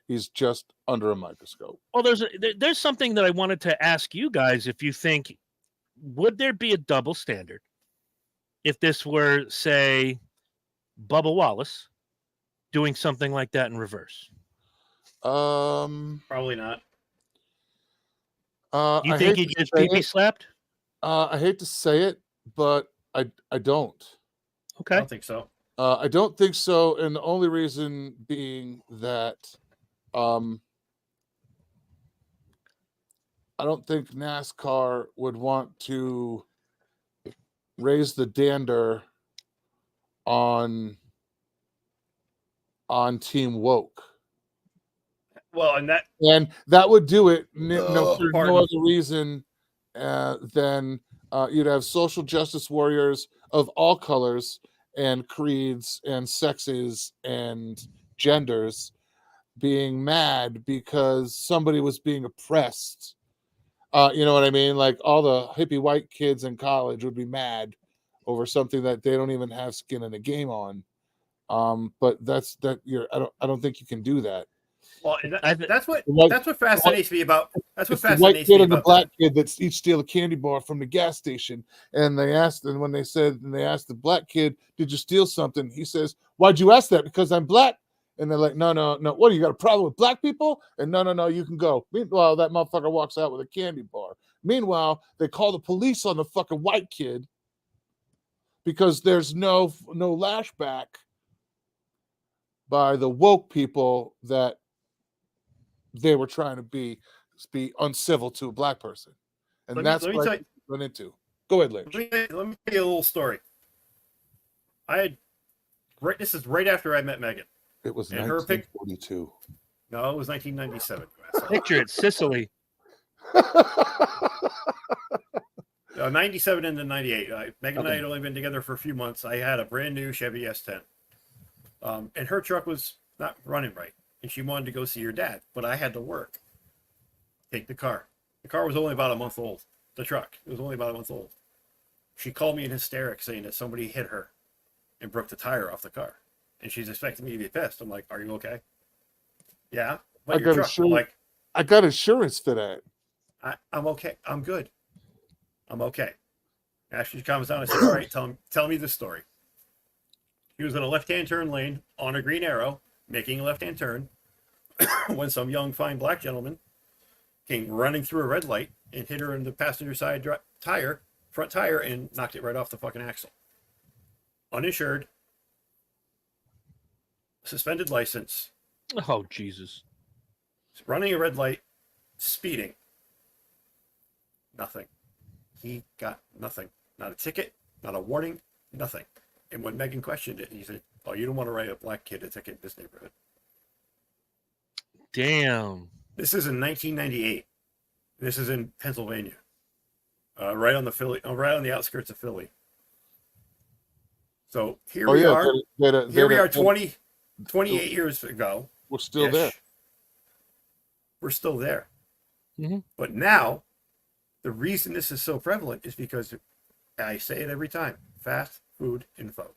He's just under a microscope. Well, there's something that I wanted to ask you guys. If you think, would there be a double standard if this were, say, Bubba Wallace doing something like that in reverse? Probably not. You think he'd get pee slapped? I hate to say it, but I don't. I Okay. don't think so. I don't think so, and the only reason being that I don't think NASCAR would want to raise the dander on Team Woke. Well, and that And that would do it for no pardon. other reason than you'd have social justice warriors of all colors and creeds and sexes and genders being mad because somebody was being oppressed. You know what I mean? Like all the hippie white kids in college would be mad over something that they don't even have skin in the game on. But I don't think you can do that. Well, and I th- that's what Like, fascinates me about. That's what it's the white fascinates kid me and the about black that. kid that each steal a candy bar from the gas station. And they asked the black kid, "Did you steal something?" He says, "Why'd you ask that? Because I'm black." And they're like, "No, no, no. What, you got a problem with black people?" And no, you can go. Meanwhile, that motherfucker walks out with a candy bar. Meanwhile, they call the police on the fucking white kid because there's no lashback by the woke people that they were trying to be uncivil to a black person. And that's let me what tell I you, run into. Go ahead, Lynch. let me tell you a little story. This is right after I met Megan. It was And her 1942. No, it was 1997. Picture it, Sicily. 97 into 98. Megan and I had only been together for a few months. I had a brand new Chevy S10. And her truck was not running right. And she wanted to go see her dad. But I had to work. Take the car. The car was only about a month old. The truck. It was only about a month old. She called me in hysterics saying that somebody hit her and broke the tire off the car. And she's expecting me to be pissed. I'm like, "Are you okay?" "Yeah." "But your truck." I'm like, I got insurance for that. I'm okay. I'm good. I'm okay. After she comes down, I said, "All right, tell me the story." He was in a left-hand turn lane on a green arrow, making a left-hand turn, when some young, fine black gentleman came running through a red light and hit her in the passenger side front tire, and knocked it right off the fucking axle. Uninsured, suspended license, Oh, Jesus. running a red light, speeding. Nothing. He got nothing. Not a ticket, not a warning, nothing. And when Megan questioned it, he said, "Oh, you don't want to write a black kid a ticket in this neighborhood." Damn. This is in 1998. This is in Pennsylvania, right on the outskirts of Philly. So here we are. Here we are 28 years ago. We're still there. We're still there. Mm-hmm. But now, the reason this is so prevalent is because, I say it every time, fast food info.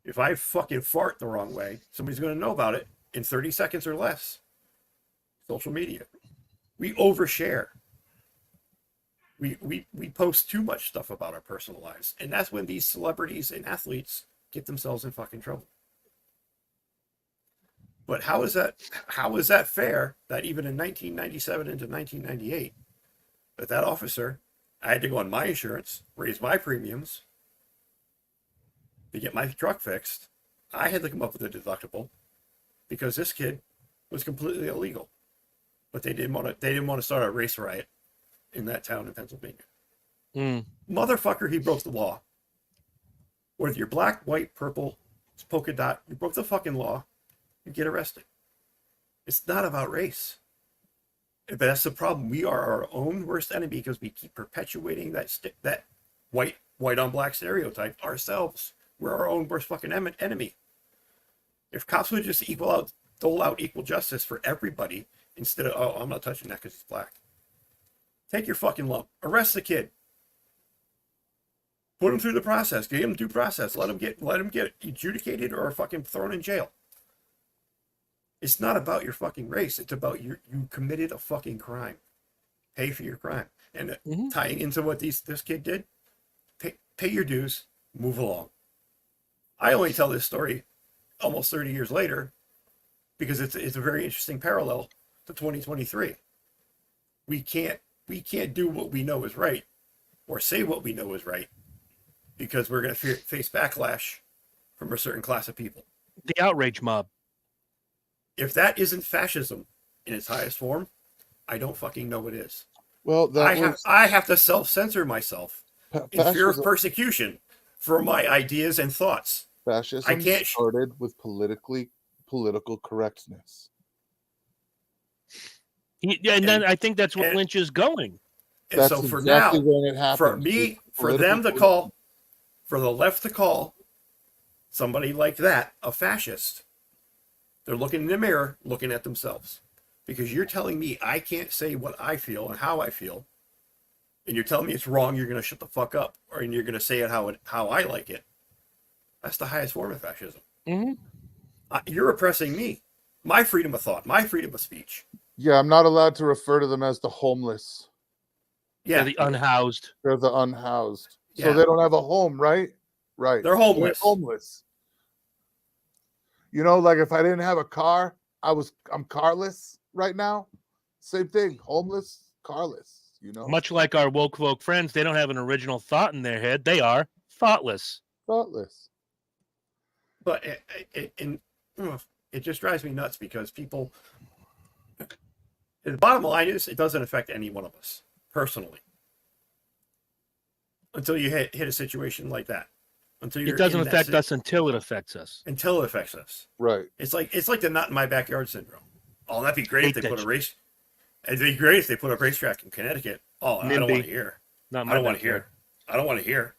If I fucking fart the wrong way, somebody's going to know about it in 30 seconds or less. Social media. We overshare. We post too much stuff about our personal lives. And that's when these celebrities and athletes get themselves in fucking trouble. But how is that fair that even in 1997 into 1998, that officer, I had to go on my insurance, raise my premiums to get my truck fixed. I had to come up with a deductible because this kid was completely illegal. But they didn't want to start a race riot in that town in Pennsylvania. Motherfucker, he broke the law. Whether you're black, white, purple, polka dot, you broke the fucking law, you get arrested. It's not about race. But that's the problem. We are our own worst enemy because we keep perpetuating that white on black stereotype ourselves. We're our own worst fucking enemy. If cops would just dole out equal justice for everybody instead of, "Oh, I'm not touching that because he's black." Take your fucking lump. Arrest the kid. Put him through the process. Give him due process. Let him get adjudicated or fucking thrown in jail. It's not about your fucking race. It's about you committed a fucking crime. Pay for your crime. And tying into what this kid did, pay your dues, move along. I only tell this story almost 30 years later because it's a very interesting parallel to 2023. We can't do what we know is right or say what we know is right because we're going to face backlash from a certain class of people. The outrage mob. If that isn't fascism in its highest form, I don't fucking know what is. Well, I have to self-censor myself in fear of persecution for my ideas and thoughts. Fascism started with political correctness. And I think that's where Lynch is going. And so for exactly now, when it happened, for them to call, for the left to call somebody like that a fascist, they're looking in the mirror, looking at themselves. Because you're telling me I can't say what I feel and how I feel, and you're telling me it's wrong, you're going to shut the fuck up, or you're going to say it how I like it. That's the highest form of fascism. Mm-hmm. You're oppressing me. My freedom of thought, my freedom of speech. Yeah, I'm not allowed to refer to them as the homeless. Yeah, they're the unhoused. They're the unhoused. Yeah. So they don't have a home, right? Right. They're homeless. They're homeless. You know, like if I didn't have a car, I'm carless right now. Same thing. Homeless, carless, you know. Much like our woke folk friends, they don't have an original thought in their head. They are thoughtless. Thoughtless. But it just drives me nuts because people. The bottom line is, it doesn't affect any one of us personally until you hit a situation like that. Until it doesn't affect us until it affects us. Until it affects us, right? It's like the not in my backyard syndrome. Oh, that'd be great if they put a race. It'd be great if they put a racetrack in Connecticut. Oh, I don't want to hear. I don't want to hear. I don't want to hear.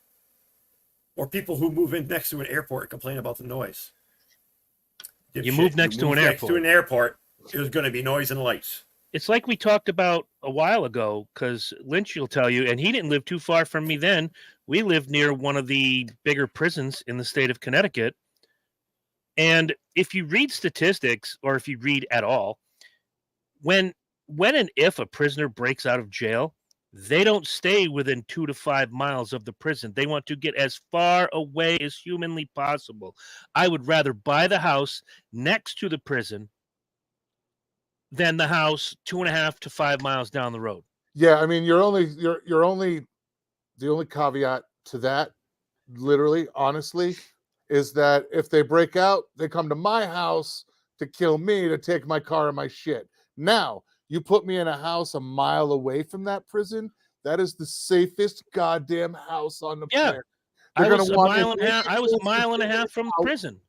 Or people who move in next to an airport and complain about the noise. You move next to an airport. Next to an airport, there's going to be noise and lights. It's like we talked about a while ago, because Lynch will tell you, and he didn't live too far from me then. We lived near one of the bigger prisons in the state of Connecticut. And if you read statistics, or if you read at all, when and if a prisoner breaks out of jail, they don't stay within 2 to 5 miles of the prison. They want to get as far away as humanly possible. I would rather buy the house next to the prison than the house 2.5 to 5 miles down the road. Yeah, I mean, you're only the only caveat to that, literally, honestly, is that if they break out, they come to my house to kill me, to take my car and my shit. Now, you put me in a house a mile away from that prison, that is the safest goddamn house on the planet. I was a mile and a half from the prison.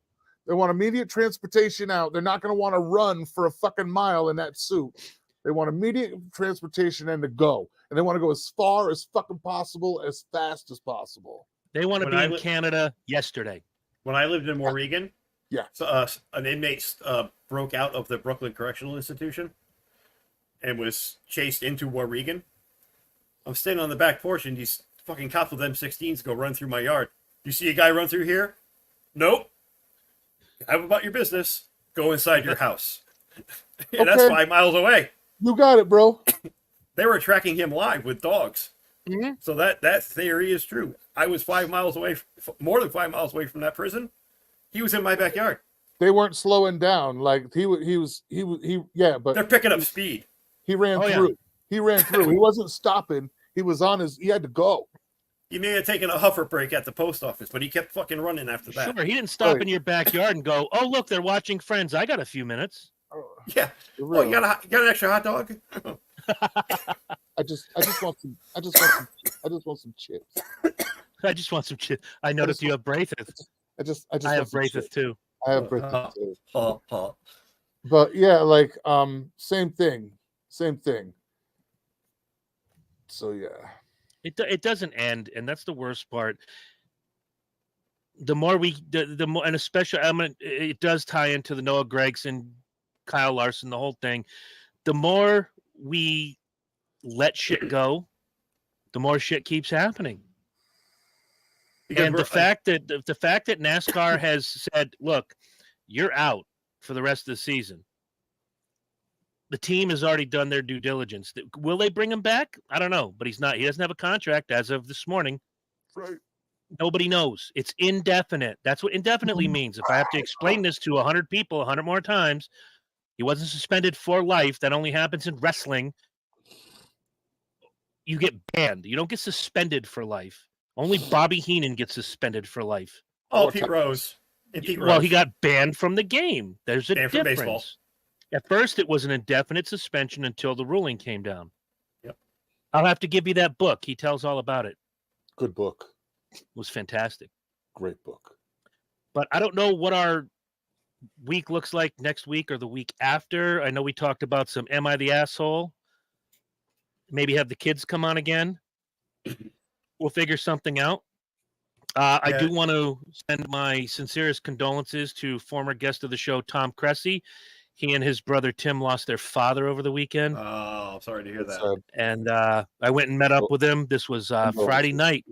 They want immediate transportation out. They're not going to want to run for a fucking mile in that suit. They want immediate transportation and to go. And they want to go as far as fucking possible, as fast as possible. They want to be in Canada yesterday. When I lived in Mohegan, so, an inmate broke out of the Brooklyn Correctional Institution and was chased into Mohegan. I'm standing on the back porch and these fucking cops with M16s go run through my yard. You see a guy run through here? Nope. Have about your business. Go inside your house. Okay. That's 5 miles away. You got it, bro. They were tracking him live with dogs. Mm-hmm. So that theory is true. I was 5 miles away, more than 5 miles away from that prison. He was in my backyard. They weren't slowing down. Like he was, but they're picking up speed. He ran through. Yeah. He ran through. He wasn't stopping. He was he had to go. He may have taken a huffer break at the post office, but he kept fucking running after that. Sure, he didn't stop in your backyard and go, "Oh, look, they're watching Friends. I got a few minutes." Yeah. Oh, you got an extra hot dog? I just want some chips. I just want some chips. I noticed you have braces. I have braces too. I have braces too. But yeah, like same thing. So yeah. It doesn't end, and that's the worst part. The more the more, and especially, it does tie into the Noah Gragson, Kyle Larson, the whole thing. The more we let shit go, the more shit keeps happening. And the fact that NASCAR has said, "Look, you're out for the rest of the season." The team has already done their due diligence. Will they bring him back? I don't know, but he's not. He doesn't have a contract as of this morning. Right. Nobody knows. It's indefinite. That's what indefinitely means. If I have to explain this to 100 people 100 more times, he wasn't suspended for life. That only happens in wrestling. You get banned. You don't get suspended for life. Only Bobby Heenan gets suspended for life. Oh, Or Pete Tom- Rose. And Pete Well, Rose. he got banned from the game. There's a Banned from difference. baseball. At first, it was an indefinite suspension until the ruling came down. Yep. I'll have to give you that book. He tells all about it. Good book. It was fantastic. Great book. But I don't know what our week looks like next week or the week after. I know we talked about some Am I the Asshole? Maybe have the kids come on again. We'll figure something out. I Yeah. do want to send my sincerest condolences to former guest of the show, Tom Cressy. He and his brother Tim lost their father over the weekend. Oh, sorry to hear that. Sad. And I went and met up with him. This was Friday Condolences. night.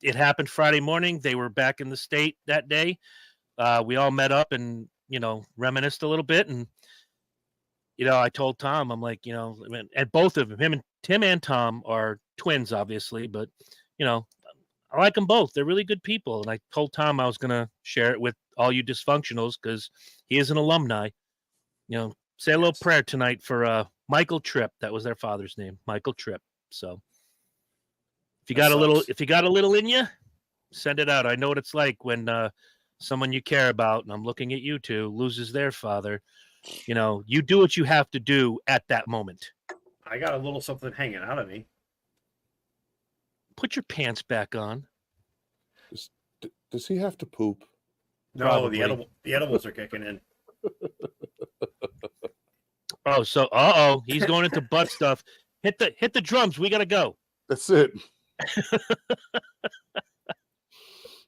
It happened Friday morning. They were back in the state that day. We all met up and, reminisced a little bit. And, I told Tom, I'm like, and both of them, Tim and Tom are twins, obviously, but, I like them both. They're really good people. And I told Tom I was going to share it with all you dysfunctionals because he is an alumni. Say a little prayer tonight for Michael Tripp. That was their father's name, Michael Tripp. So if you got a little in you, send it out. I know what it's like when someone you care about, and I'm looking at you two, loses their father. You do what you have to do at that moment. I got a little something hanging out of me. Put your pants back on. Does he have to poop? No, Probably. the edibles are kicking in. Oh, so he's going into butt stuff. Hit the drums. We gotta go. That's it.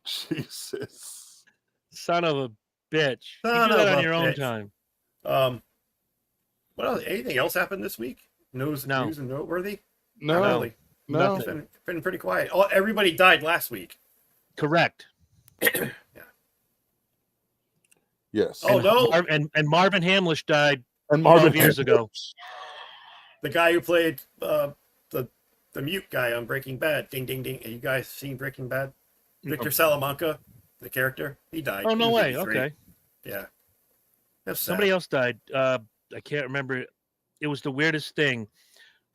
Jesus. Son of a bitch. Son you do that of on a your own bitch. time. What else? Anything else happened this week? News and noteworthy? No. Not really. No. It's been pretty quiet. Oh, everybody died last week. Correct. Yes. Oh, no. And Marvin Hamlish died And 12 years ago. The guy who played the mute guy on Breaking Bad. Ding, ding, ding. Have you guys seen Breaking Bad? Victor Salamanca, the character, he died. Oh, no He was way. 83. Okay. Yeah. That's Somebody sad. else died. I can't remember. It was the weirdest thing.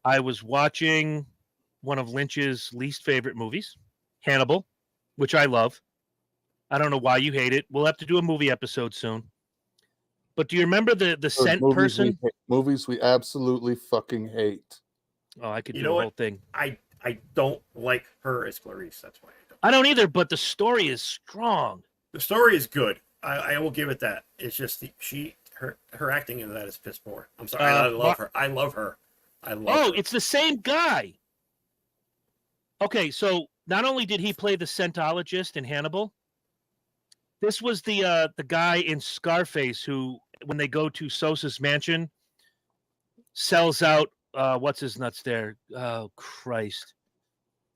I was watching one of Lynch's least favorite movies, Hannibal, which I love. I don't know why you hate it. We'll have to do a movie episode soon. But do you remember the scent person? Movies we absolutely fucking hate. Oh, I could You do know a what? whole thing. I don't like her as Clarice. That's why I don't. I don't either, but the story is strong. The story is good. I will give it that. It's just her acting in that is piss poor. I'm sorry. I love her. I love her. I love her. It's the same guy. Okay, so not only did he play the scentologist in Hannibal, this was the guy in Scarface who, when they go to Sosa's mansion, sells out what's his nuts there? Oh Christ.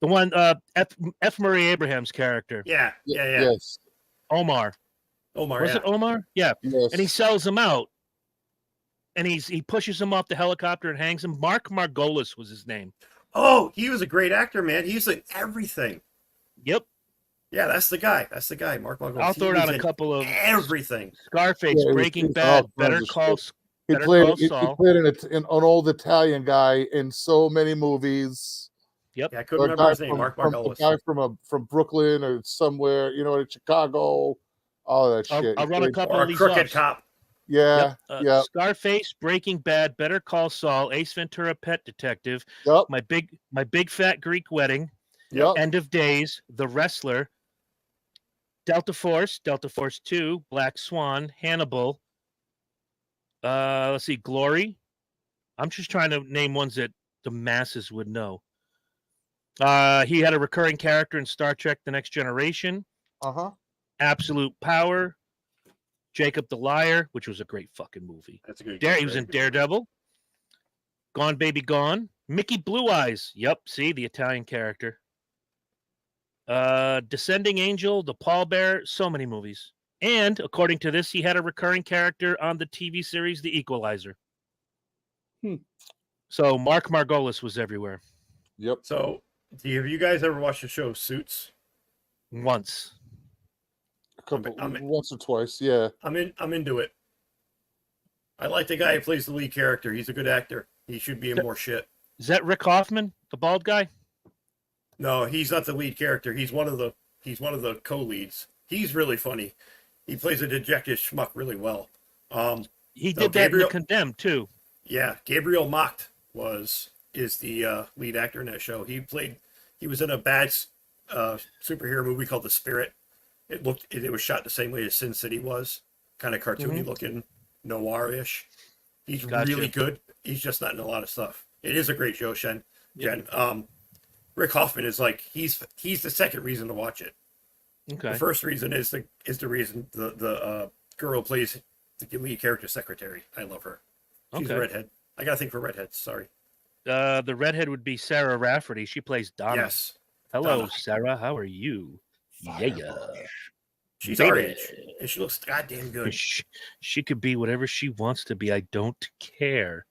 The one F. Murray Abraham's character. Yeah. Yes. Omar. Omar. Was it Omar? Yeah. Yes. And he sells him out. And he pushes him off the helicopter and hangs him. Mark Margolis was his name. Oh, he was a great actor, man. He's in everything. Yep. Yeah, that's the guy. That's the guy, Mark Margolis. I'll throw down a couple of everything. Scarface, Yeah, Breaking he's Bad, all Better kinds of Call shit. Better Call Saul. He played an old Italian guy in so many movies. Yeah, I couldn't remember his name. Mark Margolis. A guy from Brooklyn or somewhere, in Chicago. All that shit. I'll run a couple Or of a these crooked off. cop. Yeah. Yep. Yeah. Scarface, Breaking Bad, Better Call Saul, Ace Ventura, Pet Detective, Yep. My Big Fat Greek Wedding, Yep. End of Days, The Wrestler, Delta Force 2, Black Swan, Hannibal. Let's see, Glory. I'm just trying to name ones that the masses would know. He had a recurring character in Star Trek: The Next Generation. Absolute Power, Jacob the Liar, which was a great fucking movie. That's a good. He was in Daredevil, Gone Baby Gone, Mickey Blue Eyes. Yep, see the Italian character. Descending Angel, The Pallbearer, so many movies. And according to this, he had a recurring character on the TV series The Equalizer. So Mark Margolis was everywhere. Yep. So, have you guys ever watched the show Suits? Once. Once or twice, yeah. I'm into it. I like the guy who plays the lead character. He's a good actor. He should be in more shit. Is that Rick Hoffman, the bald guy? No, he's not the lead character. He's one of the co-leads. He's really funny. He plays a dejected schmuck really well. He No, did that in The Gabriel- Condemned too. Yeah, Gabriel Macht is the lead actor in that show. He was in a bad superhero movie called The Spirit. It was shot the same way as Sin City was, kind of cartoony looking, noir-ish. He's Gotcha. really good. He's just not in a lot of stuff. It is a great show, Jen. Rick Hoffman is like he's the second reason to watch it. Okay. The first reason is the reason the girl who plays the lead character secretary. I love her. She's a redhead. I got a thing for redheads. Sorry. The redhead would be Sarah Rafferty. She plays Donna. Yes. Hello, Donna. Sarah. How are you? Yeah. She's Baby. our age, and she looks goddamn good. She could be whatever she wants to be. I don't care.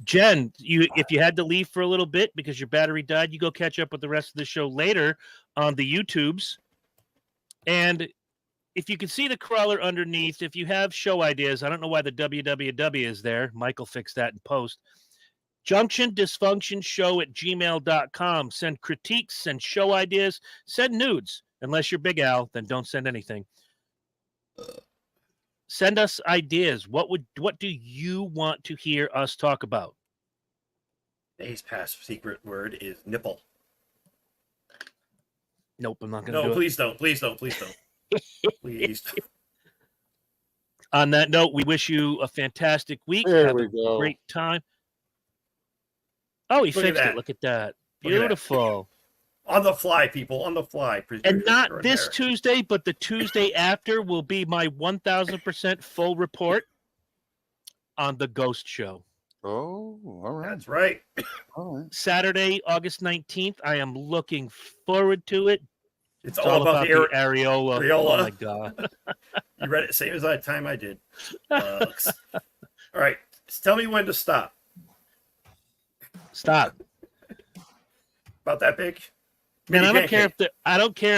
Jen, if you had to leave for a little bit because your battery died, you go catch up with the rest of the show later on the YouTubes. And if you can see the crawler underneath, if you have show ideas, I don't know why the www is there. Michael fixed that in post. JunctionDysfunctionShow@gmail.com. Send critiques, send show ideas, send nudes. Unless you're Big Al, then don't send anything. Send us ideas. What do you want to hear us talk about? Today's past secret word is nipple. Nope, I'm not going to No, do please don't. Please don't. Please don't. Please. it. On that note, we wish you a fantastic week. There Have we a go. great time. Oh, he Look at fixed that. it. Look at that. Look at that. Beautiful. On the fly, people. On the fly. And not Producer this extraordinaire. Tuesday, but the Tuesday after will be my 1,000% full report on the Ghost Show. Oh, all right. That's right. All right. Saturday, August 19th. I am looking forward to it. It's It's all about the areola. areola. Oh my god. You read it same as the time I did. All right. Just tell me when to stop. Stop. About that big? Man, Mini I don't care pancake.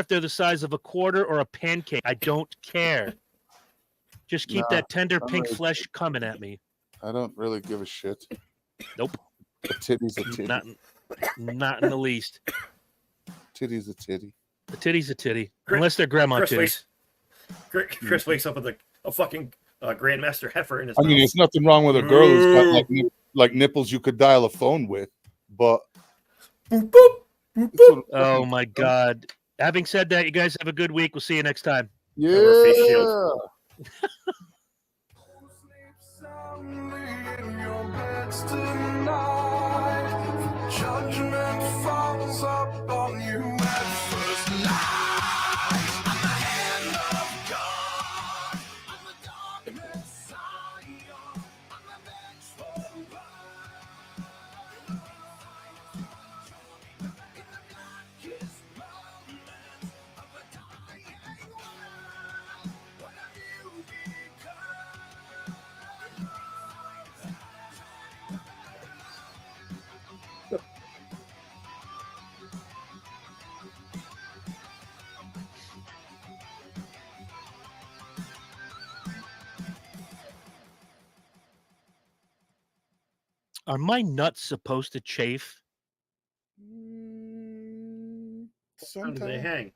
if they're the size of a quarter or a pancake. I don't care. Just keep Nah, that tender I'm pink ready. flesh coming at me. I don't really give a shit. Nope. A titty's a titty. Not in the least. Titty's a titty. A titty's a titty. Chris- Unless they're grandma Chris titties. Chris wakes up with a fucking Grandmaster heifer in his I mean, mouth. there's nothing wrong with a girl who's got like nipples you could dial a phone with, but Boop, boop, boop, it's boop. Oh my god. Having said that, you guys have a good week. We'll see you next time. Our face yeah. shield. Judgment falls upon you at first light. I'm the hand of God. I'm the dark Messiah. I'm the vengeful one. In the blackest moment of a dying world, what have you Are my nuts supposed to chafe? Sometimes they hang.